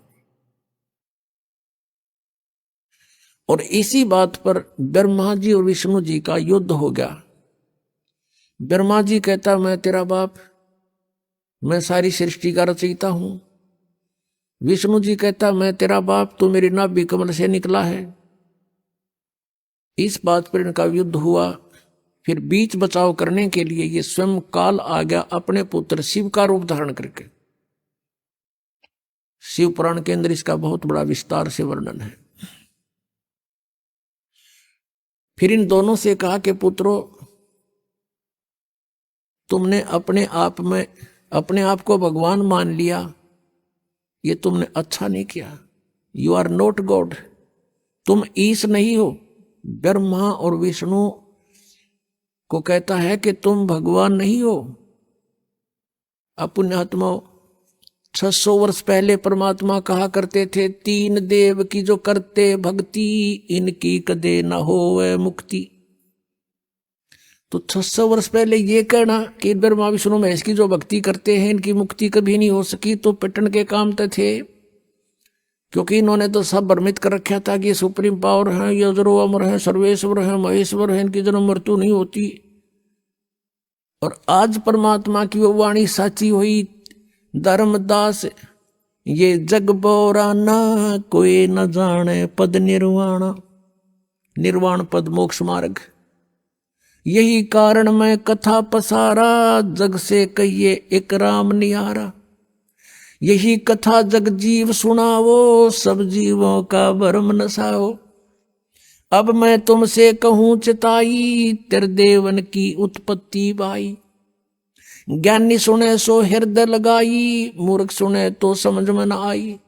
और इसी बात पर ब्रह्मा जी और विष्णु जी का युद्ध हो गया। ब्रह्मा जी कहता मैं तेरा बाप, मैं सारी सृष्टि का रचयिता हूं। विष्णु जी कहता मैं तेरा बाप, तू मेरी नाभि कमल से निकला है। इस बात पर इनका युद्ध हुआ। फिर बीच बचाव करने के लिए ये स्वयं काल आ गया अपने पुत्र शिव का रूप धारण करके। शिव पुराण के अंदर इसका बहुत बड़ा विस्तार से वर्णन है। फिर इन दोनों से कहा कि पुत्रों, तुमने अपने आप में अपने आप को भगवान मान लिया, ये तुमने अच्छा नहीं किया। यू आर नॉट गॉड, तुम ईश नहीं हो। ब्रह्मा और विष्णु को कहता है कि तुम भगवान नहीं हो। पुण्यात्मा, 600 वर्ष पहले परमात्मा कहा करते थे, तीन देव की जो करते भक्ति, इनकी कदे न होवे मुक्ति। तो 600 वर्ष पहले ये कहना कि ब्रह्मा विष्णु महेश की जो भक्ति करते हैं इनकी मुक्ति कभी नहीं हो सकी, तो पिटन के काम तो थे। क्योंकि इन्होंने तो सब भ्रमित कर रखा था कि सुप्रीम पावर है, ये जरो अमर है, सर्वेश्वर है, महेश्वर है, इनकी जन्म मृत्यु नहीं होती। और आज परमात्मा की वो वाणी साची हुई, धर्मदास ये जग बोरा ना कोई न जाने पद निर्वाण। निर्वाण पद मोक्ष मार्ग, यही कारण मैं कथा पसारा, जग से कहिए एक राम निहारा। यही कथा जग जीव सुनावो, सब जीवों का भरम नसाओ। अब मैं तुमसे कहूं चिताई, तेरे देवन की उत्पत्ति बाई। ज्ञानी सुने सो हृदय लगाई, मूर्ख सुने तो समझ में न आई।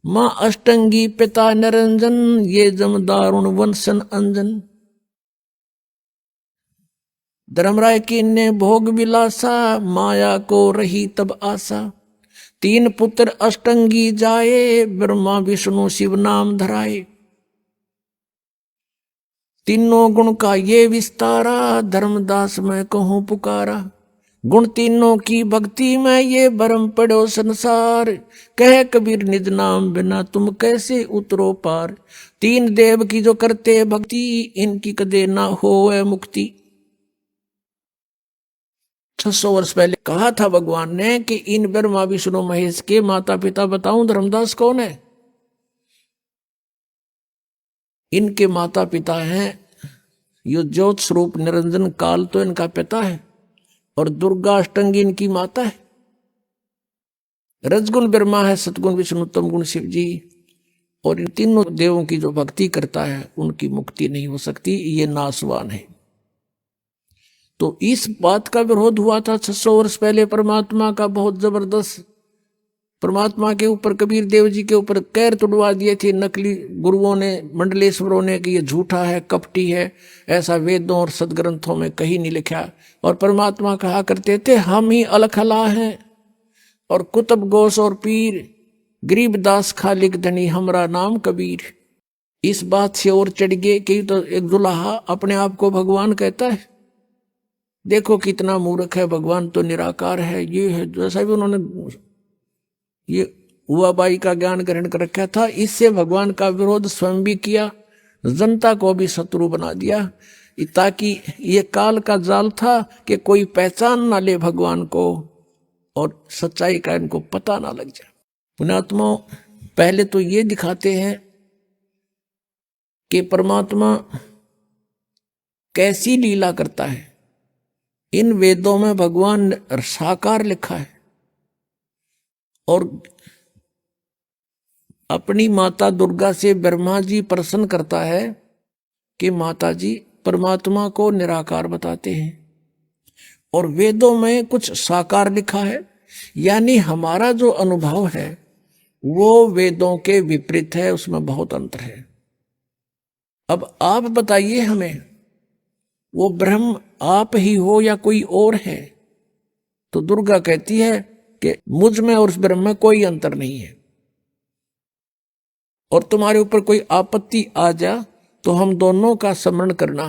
मां अष्टंगी पिता निरंजन, ये जम दारुण वंशन अंजन। धर्मराय की ने भोग विलासा, माया को रही तब आशा। तीन पुत्र अष्टंगी जाए, ब्रह्मा विष्णु शिव नाम धराए। तीनों गुण का ये विस्तारा, धर्मदास मैं कहूं पुकारा। गुण तीनों की भक्ति में ये भरम पड़ो संसार, कह कबीर निज नाम बिना तुम कैसे उतरो पार। तीन देव की जो करते भक्ति, इनकी कदे ना होवे मुक्ति। 600 वर्ष पहले कहा था भगवान ने कि इन ब्रह्मा विष्णु महेश के माता पिता बताऊं धर्मदास कौन है? इनके माता पिता हैं यो ज्योत स्वरूप निरंजन काल तो इनका पिता है, और दुर्गा अष्टंगी इनकी माता है। रजगुण ब्रह्मा है, सतगुण विष्णु, तम गुण शिव जी। और इन तीनों देवों की जो भक्ति करता है उनकी मुक्ति नहीं हो सकती, ये नासवान है। तो इस बात का विरोध हुआ था 600 वर्ष पहले परमात्मा का बहुत जबरदस्त। परमात्मा के ऊपर कबीर देव जी के ऊपर कैर तुड़वा दिए थे नकली गुरुओं ने, मंडलेश्वरों ने, कि ये झूठा है, कपटी है, ऐसा वेदों और सदग्रंथों में कहीं नहीं लिखा। और परमात्मा कहा करते थे हम ही अलखला हैं, और कुतुब गोस और पीर, गरीबदास खालिक धनी हमरा नाम कबीर। इस बात से और चढ़ गए कि तो एक दुल्हा अपने आप को भगवान कहता है। देखो कितना मूर्ख है, भगवान तो निराकार है, ये है। जैसा भी उन्होंने ये हुआबाई का ज्ञान ग्रहण कर रखा था, इससे भगवान का विरोध स्वयं भी किया, जनता को भी शत्रु बना दिया, ताकि ये काल का जाल था कि कोई पहचान ना ले भगवान को और सच्चाई का इनको पता ना लग जाए। पुण्यात्मा पहले तो ये दिखाते हैं कि परमात्मा कैसी लीला करता है। इन वेदों में भगवान साकार लिखा है, और अपनी माता दुर्गा से ब्रह्मा जी प्रसन्न करता है कि माता जी परमात्मा को निराकार बताते हैं, और वेदों में कुछ साकार लिखा है। यानी हमारा जो अनुभव है वो वेदों के विपरीत है, उसमें बहुत अंतर है। अब आप बताइए हमें, वो ब्रह्म आप ही हो या कोई और है? तो दुर्गा कहती है कि मुझ में और उस ब्रह्म में कोई अंतर नहीं है, और तुम्हारे ऊपर कोई आपत्ति आ जा तो हम दोनों का स्मरण करना,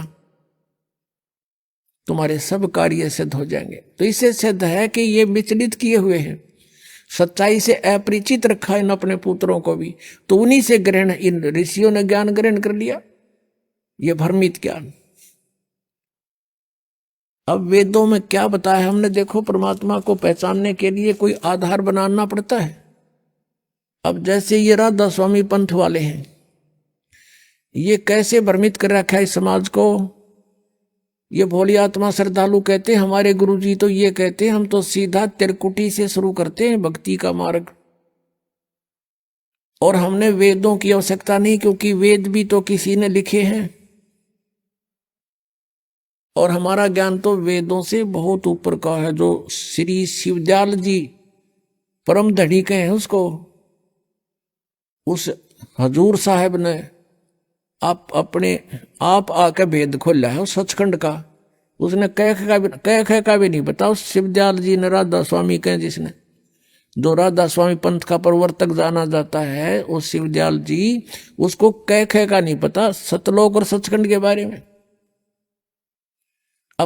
तुम्हारे सब कार्य सिद्ध हो जाएंगे। तो इससे सिद्ध है कि ये विचलित किए हुए हैं, सच्चाई से अपरिचित रखा इन अपने पुत्रों को भी, तो उन्हीं से ग्रहण, इन ऋषियों ने ज्ञान ग्रहण कर लिया, ये भ्रमित ज्ञान। अब वेदों में क्या बताया हमने, देखो परमात्मा को पहचानने के लिए कोई आधार बनाना पड़ता है। अब जैसे ये राधा स्वामी पंथ वाले हैं, ये कैसे भ्रमित कर रखा है इस समाज को। ये भोली आत्मा श्रद्धालु कहते हैं हमारे गुरुजी तो ये कहते हैं हम तो सीधा त्रिकुटी से शुरू करते हैं भक्ति का मार्ग, और हमने वेदों की आवश्यकता नहीं, क्योंकि वेद भी तो किसी ने लिखे हैं, और हमारा ज्ञान तो वेदों से बहुत ऊपर का है। जो श्री शिवदयाल जी परम धड़ी के हैं, उसको उस हजूर साहब ने आप आके भेद खोला है उस सचखंड का। उसने कह का भी नहीं बता। उस शिवदयाल जी ने राधा स्वामी के, जिसने जो राधा स्वामी पंथ का प्रवर्तक जाना जाता है, उस शिवदयाल जी, उसको कह का नहीं पता सतलोक और सचखंड के बारे में।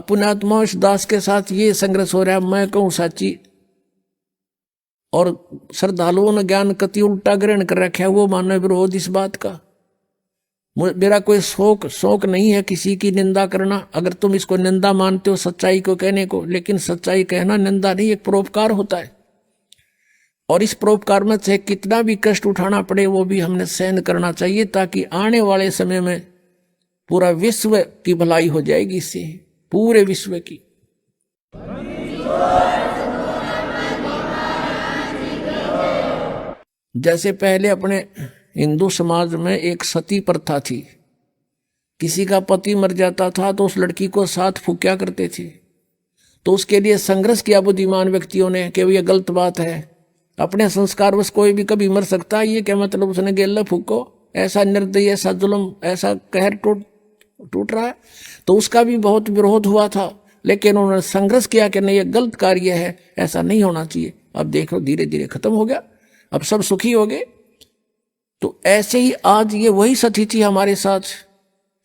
पुण्यात्मा इस दास के साथ ये संघर्ष हो रहा है, मैं कहूं साची, और श्रद्धालुओं ने ज्ञान कति उल्टा ग्रहण कर रखा है, वो मानव विरोध इस बात का। मेरा कोई शौक नहीं है किसी की निंदा करना। अगर तुम इसको निंदा मानते हो सच्चाई को कहने को, लेकिन सच्चाई कहना निंदा नहीं, एक परोपकार होता है, और इस परोपकार में चाहे कितना भी कष्ट उठाना पड़े वो भी हमने सहन करना चाहिए, ताकि आने वाले समय में पूरा विश्व की भलाई हो जाएगी, इससे पूरे विश्व की। जैसे पहले अपने हिंदू समाज में एक सती प्रथा थी, किसी का पति मर जाता था तो उस लड़की को साथ फूंका करते थे। तो उसके लिए संघर्ष किया बुद्धिमान व्यक्तियों ने कि ये गलत बात है, अपने संस्कार बस कोई भी कभी मर सकता है, ये क्या मतलब उसने गेल्ला फूको, ऐसा निर्दयी, ऐसा जुल्म, ऐसा कहर टूट रहा है। तो उसका भी बहुत विरोध हुआ था, लेकिन उन्होंने संघर्ष किया कि नहीं ये गलत कार्य है, ऐसा नहीं होना चाहिए। अब देखो धीरे धीरे खत्म हो गया, अब सब सुखी हो गए। तो ऐसे ही आज ये वही स्थिति हमारे साथ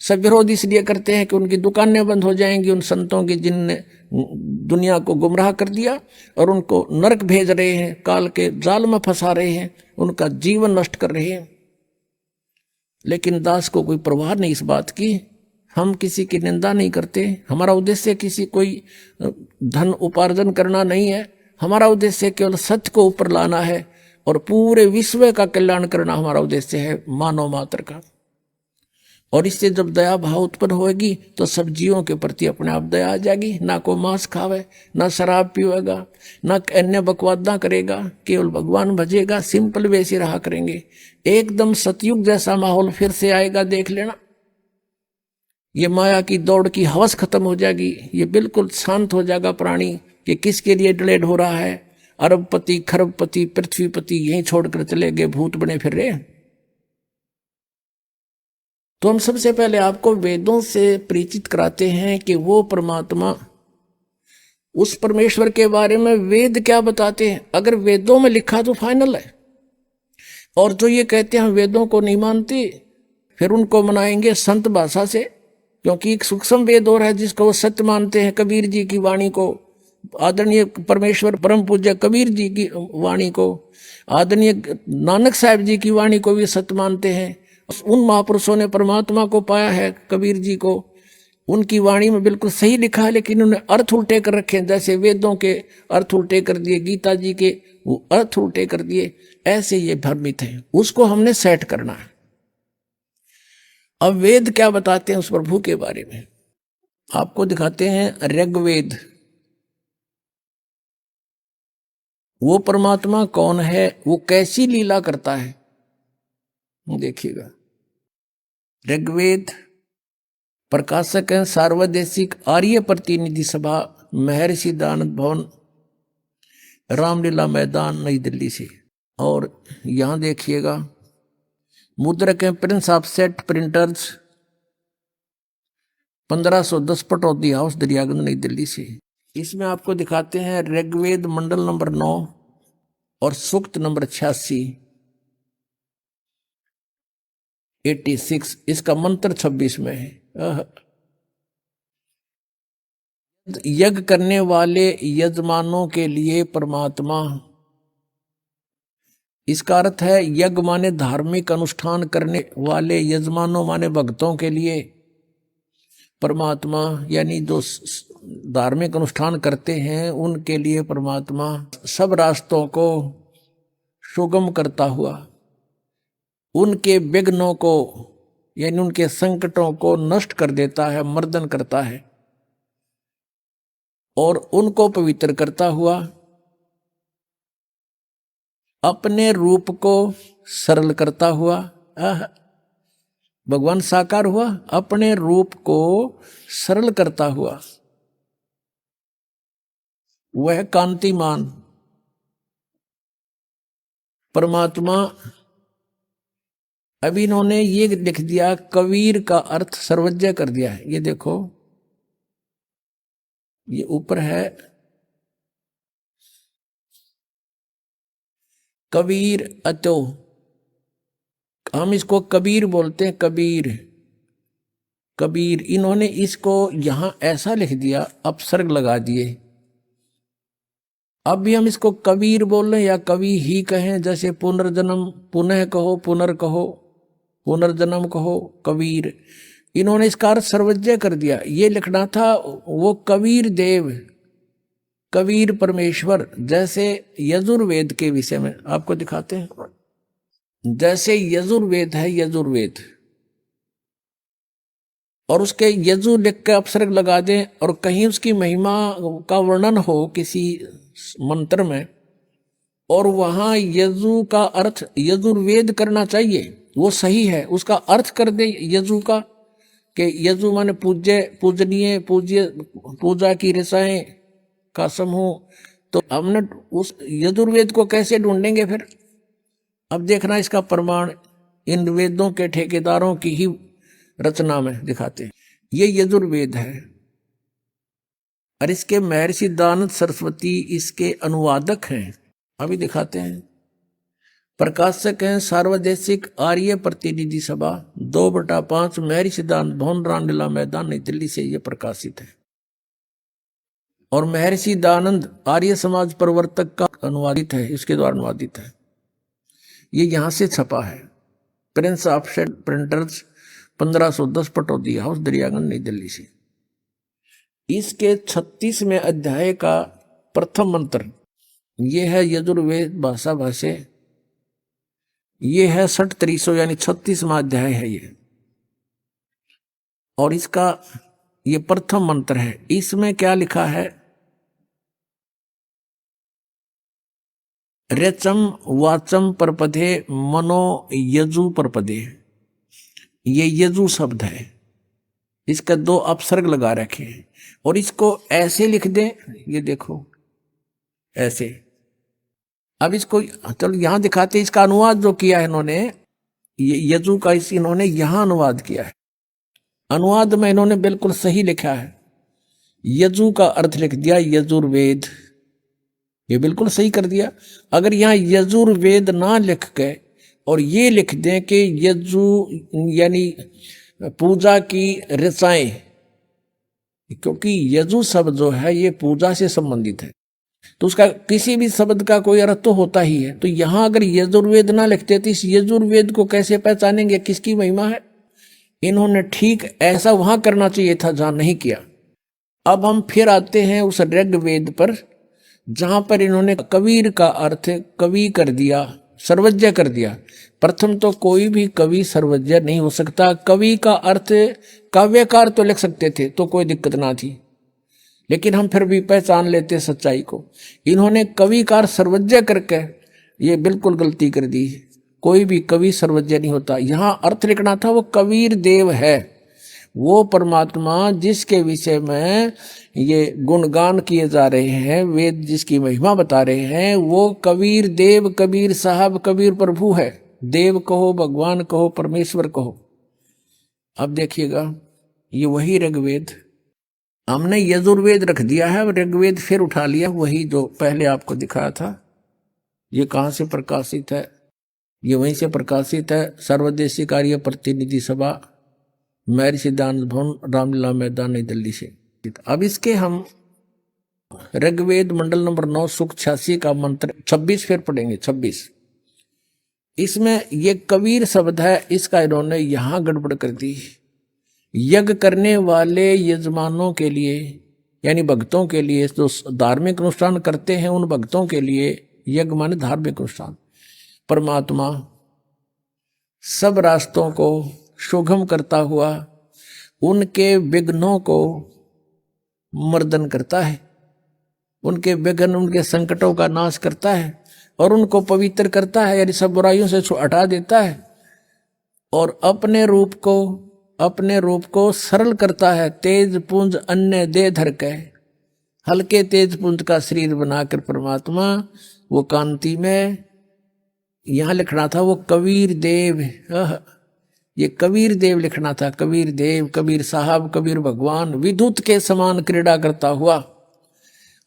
सब विरोध इसलिए करते हैं कि उनकी दुकानें बंद हो जाएंगी, उन संतों की जिनने दुनिया को गुमराह कर दिया और उनको नरक भेज रहे हैं, काल के जाल में फंसा रहे हैं, उनका जीवन नष्ट कर रहे हैं। लेकिन दास को कोई परवाह नहीं इस बात की। हम किसी की निंदा नहीं करते। हमारा उद्देश्य किसी कोई धन उपार्जन करना नहीं है। हमारा उद्देश्य केवल सत्य को ऊपर लाना है और पूरे विश्व का कल्याण करना हमारा उद्देश्य है, मानव मात्र का। और इससे जब दया भाव उत्पन्न होगी तो सब जीवों के प्रति अपने आप दया आ जाएगी। ना को मांस खावे, ना शराब पीवेगा, ना अन्य बकवादा करेगा, केवल भगवान भजेगा, सिंपल वैसे रहा करेंगे। एकदम सतयुग जैसा माहौल फिर से आएगा, देख लेना। ये माया की दौड़ की हवस खत्म हो जाएगी। ये बिल्कुल शांत हो जाएगा प्राणी कि किसके लिए डलेड हो रहा है। अरबपति, खरबपति, पृथ्वीपति यहीं छोड़कर चले गए, भूत बने फिर रहे। तो हम सबसे पहले आपको वेदों से परिचित कराते हैं कि वो परमात्मा, उस परमेश्वर के बारे में वेद क्या बताते हैं। अगर वेदों में लिखा तो फाइनल है। और जो ये कहते हैं हम वेदों को नहीं मानते, फिर उनको मनाएंगे संत भाषा से, क्योंकि एक सूक्ष्म वेद और है जिसको वो सत्य मानते हैं। कबीर जी की वाणी को, आदरणीय परमेश्वर परम पूज्य कबीर जी की वाणी को, आदरणीय नानक साहब जी की वाणी को भी सत्य मानते हैं। उन महापुरुषों ने परमात्मा को पाया है, कबीर जी को, उनकी वाणी में बिल्कुल सही लिखा है, लेकिन उन्हें अर्थ उल्टे कर रखे हैं। जैसे वेदों के अर्थ उल्टे कर दिए, गीता जी के वो अर्थ उल्टे कर दिए, ऐसे ये भ्रमित है। उसको हमने सेट करना है। अब वेद क्या बताते हैं उस प्रभु के बारे में, आपको दिखाते हैं। ऋग्वेद, वो परमात्मा कौन है, वो कैसी लीला करता है, देखिएगा। ऋग्वेद प्रकाशक है सार्वदेशिक आर्य प्रतिनिधि सभा, महर्षि दयानंद भवन, रामलीला मैदान, नई दिल्ली से। और यहां देखिएगा मुद्रक है Prince of set printers, 1510 Pataudi house, Daryaganj, नई दिल्ली से। इसमें आपको दिखाते हैं ऋग्वेद मंडल नंबर 9 और सूक्त नंबर 86, इसका मंत्र 26 में है। यज्ञ करने वाले यजमानों के लिए परमात्मा, इसका अर्थ है यज्ञ माने धार्मिक अनुष्ठान करने वाले यजमानों माने भक्तों के लिए परमात्मा, यानी जो धार्मिक अनुष्ठान करते हैं उनके लिए परमात्मा सब रास्तों को सुगम करता हुआ, उनके विघ्नों को यानी उनके संकटों को नष्ट कर देता है, मर्दन करता है, और उनको पवित्र करता हुआ अपने रूप को सरल करता हुआ। भगवान साकार हुआ, अपने रूप को सरल करता हुआ, वह कांतिमान परमात्मा। अभी इन्होंने ये लिख दिया, कबीर का अर्थ सर्वज्ञ कर दिया है। ये देखो, ये ऊपर है कबीर अतो, हम इसको कबीर बोलते हैं, कबीर कबीर। इन्होंने इसको यहां ऐसा लिख दिया, अपसर्ग लगा दिए। अब भी हम इसको कबीर बोल रहे या कवि ही कहें, जैसे पुनर्जन्म पुनः कहो, पुनर्कहो, पुनर्जन्म कहो, कबीर। इन्होंने इसका अर्थ सर्वज्ञ कर दिया। ये लिखना था वो कबीर देव, कबीर परमेश्वर। जैसे यजुर्वेद के विषय में आपको दिखाते हैं, जैसे यजुर्वेद है, यजुर्वेद, और उसके यजु लिख के अपसर्ग लगा दें, और कहीं उसकी महिमा का वर्णन हो किसी मंत्र में, और वहां यजु का अर्थ यजुर्वेद करना चाहिए, वो सही है। उसका अर्थ कर दे यजु का, कि यजु माने पूज्य, पूजनीय, पूज्य, पूजा की रसाएं का समूह। तो हमने उस यजुर्वेद को कैसे ढूंढेंगे फिर? अब देखना इसका प्रमाण इन वेदों के ठेकेदारों की ही रचना में दिखाते हैं। ये यजुर्वेद है, और इसके महर्षि दयानंद सरस्वती इसके अनुवादक हैं। अभी दिखाते हैं। प्रकाशक हैं सार्वदेशिक आर्य प्रतिनिधि सभा 2/5 महर्षि दानंद भवन रामलीला मैदान नई दिल्ली से ये प्रकाशित है। और महर्षि दानंद आर्य समाज प्रवर्तक का अनुवादित है, इसके द्वारा अनुवादित है। ये यहां से छपा है, Prince offset printers 1510 Pataudi house Daryaganj नई दिल्ली से। इसके 36वें अध्याय का प्रथम मंत्र ये है यजुर्वेद भाषा भाष्य, ये है 63 यानी 36वां अध्याय है ये। और इसका ये प्रथम मंत्र है। इसमें क्या लिखा है, रेचम वाचम परपदे मनो यजु परपदे, ये यजु शब्द है, इसका 2 अपसर्ग लगा रखे हैं। और इसको ऐसे लिख दें, ये देखो ऐसे। अब इसको चलो यहां दिखाते, इसका अनुवाद जो किया है इन्होंने, ये यजु का इन्होंने यहां अनुवाद किया है। अनुवाद में इन्होंने बिल्कुल सही लिखा है, यजु का अर्थ लिख दिया यजुर्वेद, ये बिल्कुल सही कर दिया। अगर यहां यजुर्वेद ना लिख के और ये लिख दें कि यजु यानी पूजा की ऋचाएं, क्योंकि यजु शब्द जो है ये पूजा से संबंधित है, तो उसका किसी भी शब्द का कोई अर्थ तो होता ही है। तो यहां अगर यजुर्वेद ना लिखते तो इस यजुर्वेद को कैसे पहचानेंगे, किसकी महिमा है। इन्होंने ठीक ऐसा वहां करना चाहिए था जहां नहीं किया। अब हम फिर आते हैं उस ऋग्वेद पर, जहां पर इन्होंने कबीर का अर्थ कवि कर दिया, सर्वज्ञ कर दिया। प्रथम तो कोई भी कवि सर्वज्ञ नहीं हो सकता। कवि का अर्थ काव्यकार तो लिख सकते थे तो कोई दिक्कत ना थी, लेकिन हम फिर भी पहचान लेते सच्चाई को। इन्होंने कविकार सर्वज्ञ करके ये बिल्कुल गलती कर दी। कोई भी कवि सर्वज्ञ नहीं होता। यहां अर्थ लिखना था वो कबीर देव है, वो परमात्मा जिसके विषय में ये गुणगान किए जा रहे हैं, वेद जिसकी महिमा बता रहे हैं, वो कबीर देव, कबीर साहब, कबीर प्रभु है। देव कहो, भगवान कहो, परमेश्वर कहो। अब देखिएगा ये वही ऋग्वेद, हमने यजुर्वेद रख दिया है, ऋग्वेद फिर उठा लिया, वही जो पहले आपको दिखाया था। ये कहां से प्रकाशित है, ये वहीं से प्रकाशित है, सर्वदेशिक आर्य प्रतिनिधि सभा महर्षि दानंद भवन रामलीला मैदान नई दिल्ली से। अब इसके हम ऋग्वेद मंडल नंबर 9 सूक्त 86 का मंत्र 26 फिर पढ़ेंगे। 26 इसमें ये कबीर शब्द है, इसका इन्होंने यहां गड़बड़ कर दी। यज्ञ करने वाले यजमानों के लिए यानी भक्तों के लिए, जो धार्मिक अनुष्ठान करते हैं उन भक्तों के लिए यज्ञ माने धार्मिक अनुष्ठान। परमात्मा सब रास्तों को सुगम करता हुआ उनके विघ्नों को मर्दन करता है, उनके विघ्न उनके संकटों का नाश करता है और उनको पवित्र करता है, यानी सब बुराइयों से हटा देता है और अपने रूप को सरल करता है। तेज पुंज अन्य दे धर के, हल्के तेज पुंज का शरीर बनाकर परमात्मा वो कांति में, यहां लिखना था वो कबीर देव, ये कबीर देव लिखना था। कबीर देव, कबीर साहब, कबीर भगवान विद्युत के समान क्रीड़ा करता हुआ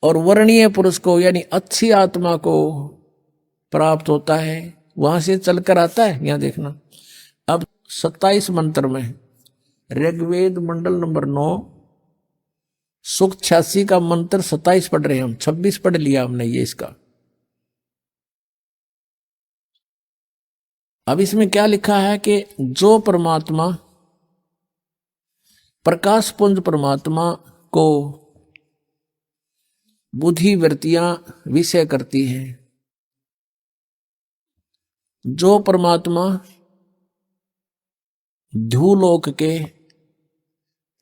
और वर्णीय पुरुष को यानी अच्छी आत्मा को प्राप्त होता है, वहां से चलकर आता है। यहां देखना अब 27 मंत्र में ऋग्वेद मंडल नंबर 9 सूक्त 86 का मंत्र 27 पढ़ रहे हैं हम, 26 पढ़ लिया हमने ये इसका। अब इसमें क्या लिखा है कि जो परमात्मा प्रकाश पुंज परमात्मा को बुद्धि वृत्तियां विषय करती हैं, जो परमात्मा ध्रुवलोक के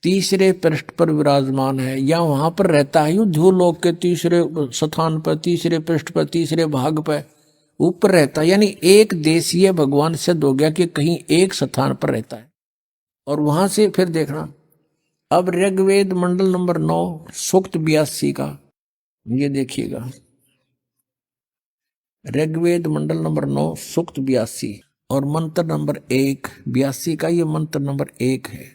तीसरे पृष्ठ पर विराजमान है या वहां पर रहता है, ध्रुवलोक के तीसरे स्थान पर, तीसरे पृष्ठ पर, तीसरे भाग पर ऊपर रहता है, यानी एक देशीय भगवान सिद्ध हो गया कि कहीं एक स्थान पर रहता है। और वहां से फिर देखना अब ऋग्वेद मंडल नंबर 9 सूक्त 82 का ये देखिएगा, ऋग्वेद मंडल नंबर 9 सूक्त 82 और मंत्र नंबर 1 82 का ये मंत्र नंबर 1 है।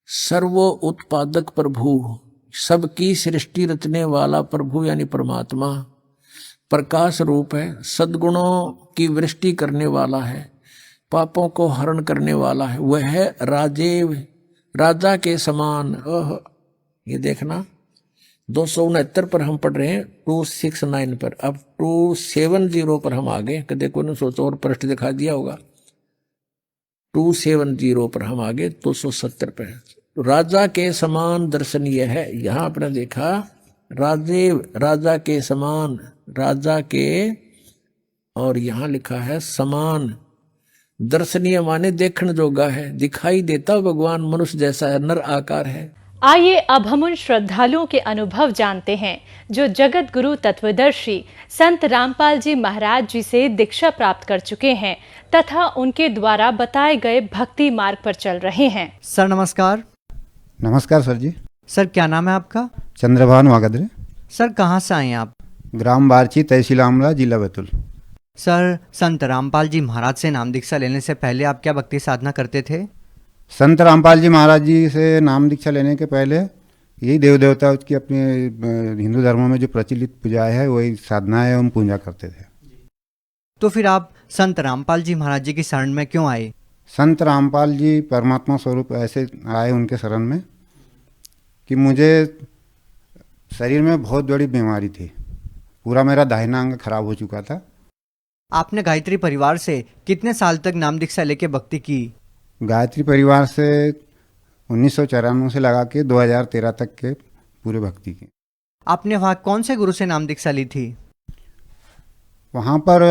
सर्वो उत्पादक प्रभु, सबकी सृष्टि रचने वाला प्रभु यानी परमात्मा, प्रकाश रूप है, सद्गुणों की वृष्टि करने वाला है, पापों को हरण करने वाला है। वह है राजेव, राजा के समान। ओह, ये देखना 269 पर हम पढ़ रहे हैं, 269 पर। अब 270 पर हम आ गए। देखो ने सोचो और पृष्ठ दिखा दिया होगा। 270 पर हम आगे 270 पे। राजा के समान दर्शनीय है। यहां आपने देखा राजेव, राजा के समान, राजा के, और यहां लिखा है समान। दर्शनीय माने देखने जोगा है, दिखाई देता भगवान मनुष्य जैसा है, नर आकार है। आइए अब हम उन श्रद्धालुओं के अनुभव जानते हैं जो जगत गुरु तत्वदर्शी संत रामपाल जी महाराज जी से दीक्षा प्राप्त कर चुके हैं तथा उनके द्वारा बताए गए भक्ति मार्ग पर चल रहे हैं। सर नमस्कार। नमस्कार सर जी। सर क्या नाम है आपका? चंद्रभान वागदरे। सर कहाँ से आए हैं आप? ग्राम बारची, तहसील आमला, जिला बैतूल। सर संत रामपाल जी महाराज से नाम दीक्षा लेने से पहले आप क्या भक्ति साधना करते थे? संत रामपाल जी महाराज जी से नाम दीक्षा लेने के पहले यही देव देवता की अपने हिंदू धर्मों में जो प्रचलित पूजा है वही साधना है, हम पूजा करते थे। तो फिर आप संत रामपाल जी महाराज जी की शरण में क्यों आए? संत रामपाल जी परमात्मा स्वरूप ऐसे आए उनके शरण में कि मुझे शरीर में बहुत बड़ी बीमारी थी, पूरा मेरा दाहिना अंग खराब हो चुका था। आपने गायत्री परिवार से कितने साल तक नाम दीक्षा लेके भक्ति की? गायत्री परिवार से 1994 से लगा के 2013 तक के पूरे भक्ति की। आपने वहाँ कौन से गुरु से नाम दीक्षा ली थी? वहाँ पर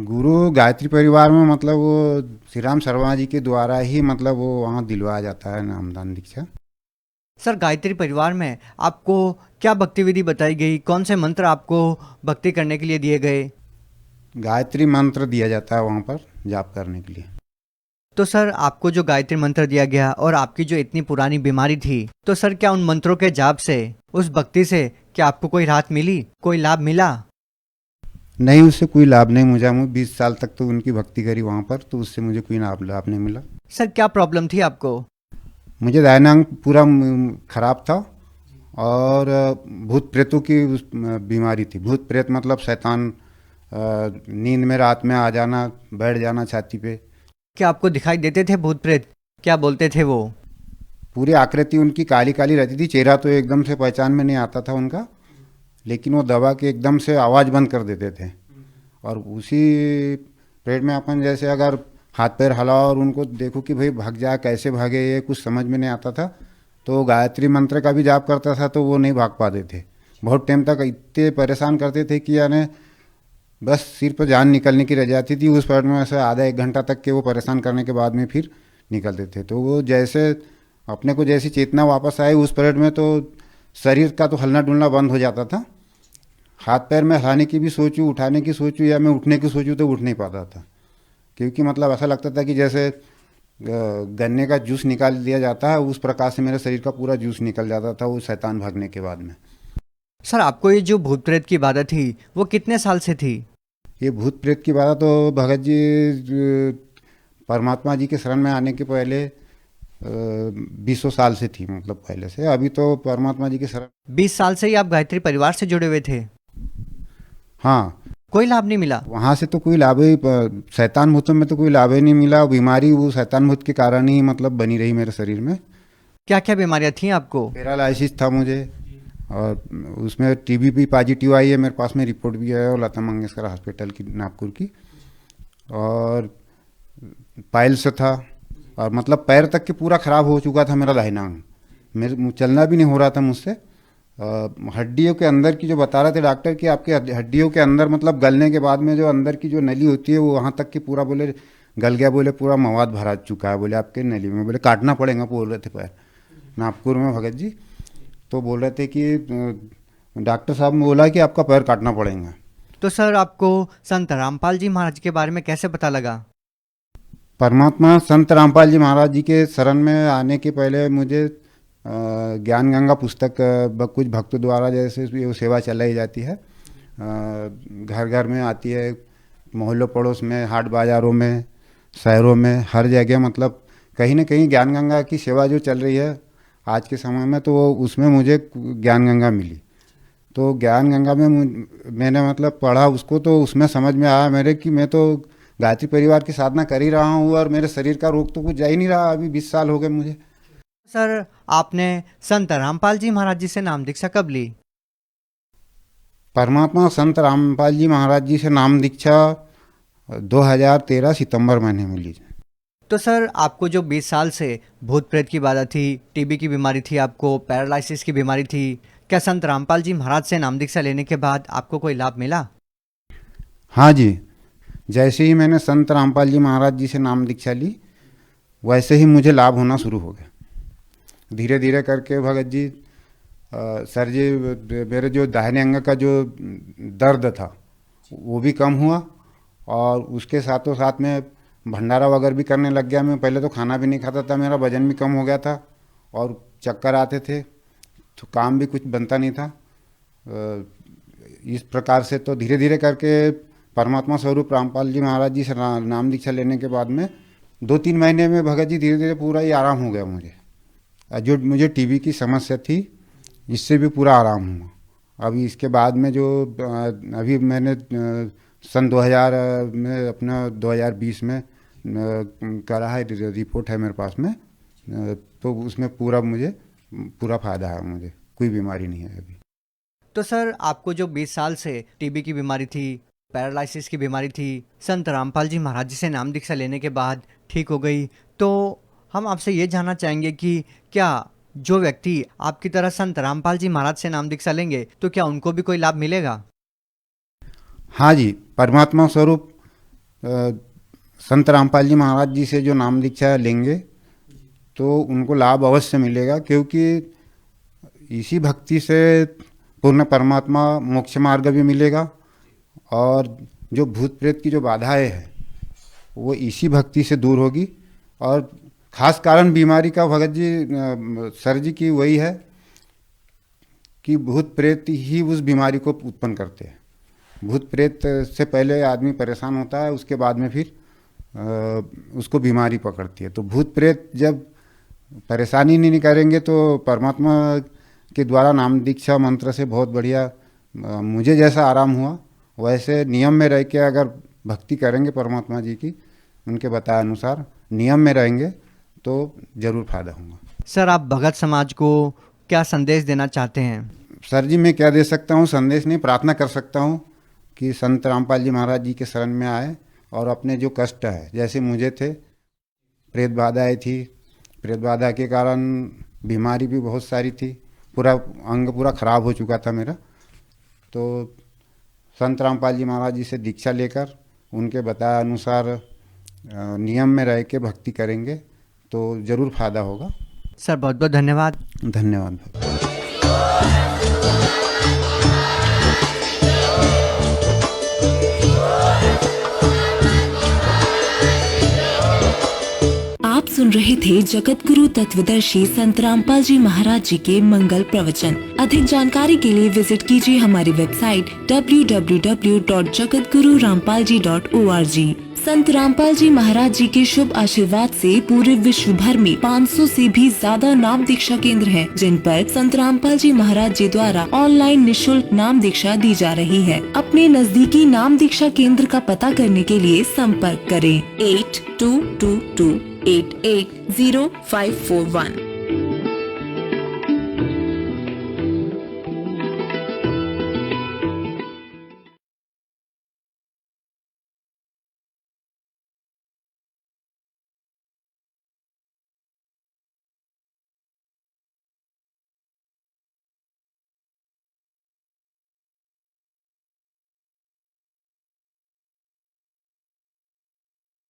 गुरु गायत्री परिवार में मतलब वो श्री राम शर्मा जी के द्वारा ही मतलब वो वहाँ दिलवाया जाता है नामदान दीक्षा। सर गायत्री परिवार में आपको क्या भक्ति विधि बताई गई? कौन से मंत्र आपको भक्ति करने के लिए दिए गए? गायत्री मंत्र दिया जाता है वहाँ पर जाप करने के लिए। तो सर आपको जो गायत्री मंत्र दिया गया और आपकी जो इतनी पुरानी बीमारी थी, तो सर क्या उन मंत्रों के जाप से, उस भक्ति से क्या आपको कोई राहत मिली, कोई लाभ मिला? नहीं, उससे कोई लाभ नहीं मुझे। मैं 20 साल तक तो उनकी भक्ति करी वहाँ पर, तो उससे मुझे कोई लाभ नहीं मिला। सर क्या प्रॉब्लम थी आपको? मुझे दाहिना अंग पूरा खराब था और भूत प्रेतों की बीमारी थी। भूत प्रेत मतलब शैतान नींद में रात में आ जाना, बैठ जाना छाती पे। क्या आपको दिखाई देते थे भूत प्रेत? क्या बोलते थे वो? पूरी आकृति उनकी काली काली रहती थी, चेहरा तो एकदम से पहचान में नहीं आता था उनका, लेकिन वो दबा के एकदम से आवाज़ बंद कर देते थे। और उसी पेट में अपन जैसे अगर हाथ पैर हिलाओ और उनको देखो कि भाई भाग जा, कैसे भागे, ये कुछ समझ में नहीं आता था। तो गायत्री मंत्र का भी जाप करता था तो वो नहीं भाग पाते थे। बहुत टाइम तक इतने परेशान करते थे कि यानी बस सिर पर जान निकलने की रह जाती थी। उस पेट में ऐसे आधा एक घंटा तक के वो परेशान करने के बाद में फिर निकलते थे। तो वो जैसे अपने को जैसी चेतना वापस आई उस पीरियड में, तो शरीर का तो हलना डुलना बंद हो जाता था। हाथ पैर में हिलाने की भी सोचूं, उठाने की सोचूं या मैं उठने की सोचूं तो उठ नहीं पाता था, क्योंकि मतलब ऐसा लगता था कि जैसे गन्ने का जूस निकाल दिया जाता है, उस प्रकार से मेरे शरीर का पूरा जूस निकल जाता था वो शैतान भागने के बाद में। सर आपको ये जो भूत प्रेत की बाधा थी वो कितने साल से थी? ये भूत प्रेत की बात तो भगत जी परमात्मा जी के शरण में आने के पहले 20 साल से थी, मतलब पहले से। अभी तो परमात्मा जी के शरण 20 साल से ही आप गायत्री परिवार से जुड़े हुए थे? हाँ। कोई लाभ नहीं मिला? वहाँ से तो कोई लाभ ही, शैतान भूतों में तो कोई लाभ ही नहीं मिला। बीमारी वो शैतान भूत के कारण ही मतलब बनी रही मेरे शरीर में। क्या क्या बीमारियाँ थी आपको? पैरालाइसिस था मुझे, और उसमें टीबी भी पॉजिटिव आई है, मेरे पास में रिपोर्ट भी है, और लता मंगेशकर हॉस्पिटल की नागपुर की। और पाइल्स था, और मतलब पैर तक के पूरा ख़राब हो चुका था मेरा दाहिना अंग। मेरे चलना भी नहीं हो रहा था मुझसे। हड्डियों के अंदर की जो बता रहे थे डॉक्टर कि आपके हड्डियों के अंदर मतलब गलने के बाद में जो अंदर की जो नली होती है वो वहाँ तक की पूरा बोले गल गया, बोले पूरा मवाद भरा चुका है, बोले आपके नली में, बोले काटना पड़ेगा, बोल रहे थे पैर नागपुर में भगत जी। तो बोल रहे थे कि डॉक्टर साहब ने बोला कि आपका पैर काटना पड़ेगा। तो सर आपको संत रामपाल जी महाराज के बारे में कैसे पता लगा? परमात्मा संत रामपाल जी महाराज जी के शरण में आने के पहले मुझे ज्ञान गंगा पुस्तक कुछ भक्तों द्वारा जैसे वो सेवा चलाई जाती है, घर घर में आती है, मोहल्लों पड़ोस में, हाट बाज़ारों में, शहरों में, हर जगह मतलब कहीं ना कहीं ज्ञान गंगा की सेवा जो चल रही है आज के समय में, तो उसमें मुझे ज्ञान गंगा मिली। तो ज्ञान गंगा में मैंने मतलब पढ़ा उसको, तो उसमें समझ में आया मेरे कि मैं तो गायत्री परिवार की साधना कर ही रहा हूँ और मेरे शरीर का रोग तो कुछ जा ही नहीं रहा। अभी 20 साल हो गए मुझे। सर आपने संत रामपाल जी महाराज जी से नाम दीक्षा कब ली? परमात्मा संत रामपाल जी महाराज जी से नाम दीक्षा 2013 सितंबर महीने में ली। तो सर आपको जो 20 साल से भूत प्रेत की बाधा थी, टीबी की बीमारी थी, आपको पैरालिसिस की बीमारी थी, क्या संत रामपाल जी महाराज से नाम दीक्षा लेने के बाद आपको कोई लाभ मिला? हाँ जी, जैसे ही मैंने संत रामपाल जी महाराज जी से नाम दीक्षा ली वैसे ही मुझे लाभ होना शुरू हो गया। धीरे धीरे करके भगत जी सर जी मेरे जो दाहिने अंग का जो दर्द था वो भी कम हुआ और उसके साथों साथ में भंडारा वगैरह भी करने लग गया। मैं पहले तो खाना भी नहीं खाता था, मेरा वजन भी कम हो गया था और चक्कर आते थे, तो काम भी कुछ बनता नहीं था। इस प्रकार से तो धीरे धीरे करके परमात्मा स्वरूप रामपाल जी महाराज जी से नाम दीक्षा लेने के बाद में 2-3 महीने में भगत जी धीरे धीरे पूरा ही आराम हो गया मुझे। जो मुझे टीबी की समस्या थी इससे भी पूरा आराम हुआ। अभी इसके बाद में जो अभी मैंने सन 2000 में अपना 2020 में करा है, रिपोर्ट है मेरे पास में, तो उसमें पूरा मुझे पूरा फायदा है, मुझे कोई बीमारी नहीं है अभी। तो सर आपको जो 20 साल से टीबी की बीमारी थी, पैरालिसिस की बीमारी थी, संत रामपाल जी महाराज जी से नाम दीक्षा लेने के बाद ठीक हो गई, तो हम आपसे ये जानना चाहेंगे कि क्या जो व्यक्ति आपकी तरह संत रामपाल जी महाराज से नाम दीक्षा लेंगे तो क्या उनको भी कोई लाभ मिलेगा? हाँ जी, परमात्मा स्वरूप संत रामपाल जी महाराज जी से जो नाम दीक्षा लेंगे तो उनको लाभ अवश्य मिलेगा, क्योंकि इसी भक्ति से पूर्ण परमात्मा मोक्ष मार्ग भी मिलेगा और जो भूत प्रेत की जो बाधाएं हैं वो इसी भक्ति से दूर होगी। और खास कारण बीमारी का भगत जी सर जी की वही है कि भूत प्रेत ही उस बीमारी को उत्पन्न करते हैं। भूत प्रेत से पहले आदमी परेशान होता है, उसके बाद में फिर उसको बीमारी पकड़ती है। तो भूत प्रेत जब परेशानी नहीं करेंगे तो परमात्मा के द्वारा नाम दीक्षा मंत्र से बहुत बढ़िया मुझे जैसा आराम हुआ, वैसे नियम में रह के अगर भक्ति करेंगे परमात्मा जी की, उनके बताए अनुसार नियम में रहेंगे तो ज़रूर फायदा होगा। सर आप भगत समाज को क्या संदेश देना चाहते हैं? सर जी मैं क्या दे सकता हूँ, संदेश नहीं, प्रार्थना कर सकता हूँ कि संत रामपाल जी महाराज जी के शरण में आए और अपने जो कष्ट है, जैसे मुझे थे, प्रेत बाधाएँ थी, प्रेत बाधा के कारण बीमारी भी बहुत सारी थी, पूरा अंग पूरा खराब हो चुका था मेरा। तो संत रामपाल जी महाराज जी से दीक्षा लेकर उनके बताए अनुसार नियम में रह के भक्ति करेंगे तो ज़रूर फायदा होगा। सर बहुत बहुत धन्यवाद। धन्यवाद। आप सुन रहे थे जगत गुरु तत्वदर्शी संत रामपाल जी महाराज जी के मंगल प्रवचन। अधिक जानकारी के लिए विजिट कीजिए हमारी वेबसाइट www.jagatgururampalji.org। संत रामपाल जी महाराज जी के शुभ आशीर्वाद से पूरे विश्व भर में 500 से भी ज्यादा नाम दीक्षा केंद्र हैं, जिन पर संत रामपाल जी महाराज जी द्वारा ऑनलाइन निशुल्क नाम दीक्षा दी जा रही है। अपने नजदीकी नाम दीक्षा केंद्र का पता करने के लिए संपर्क करें 8222880541।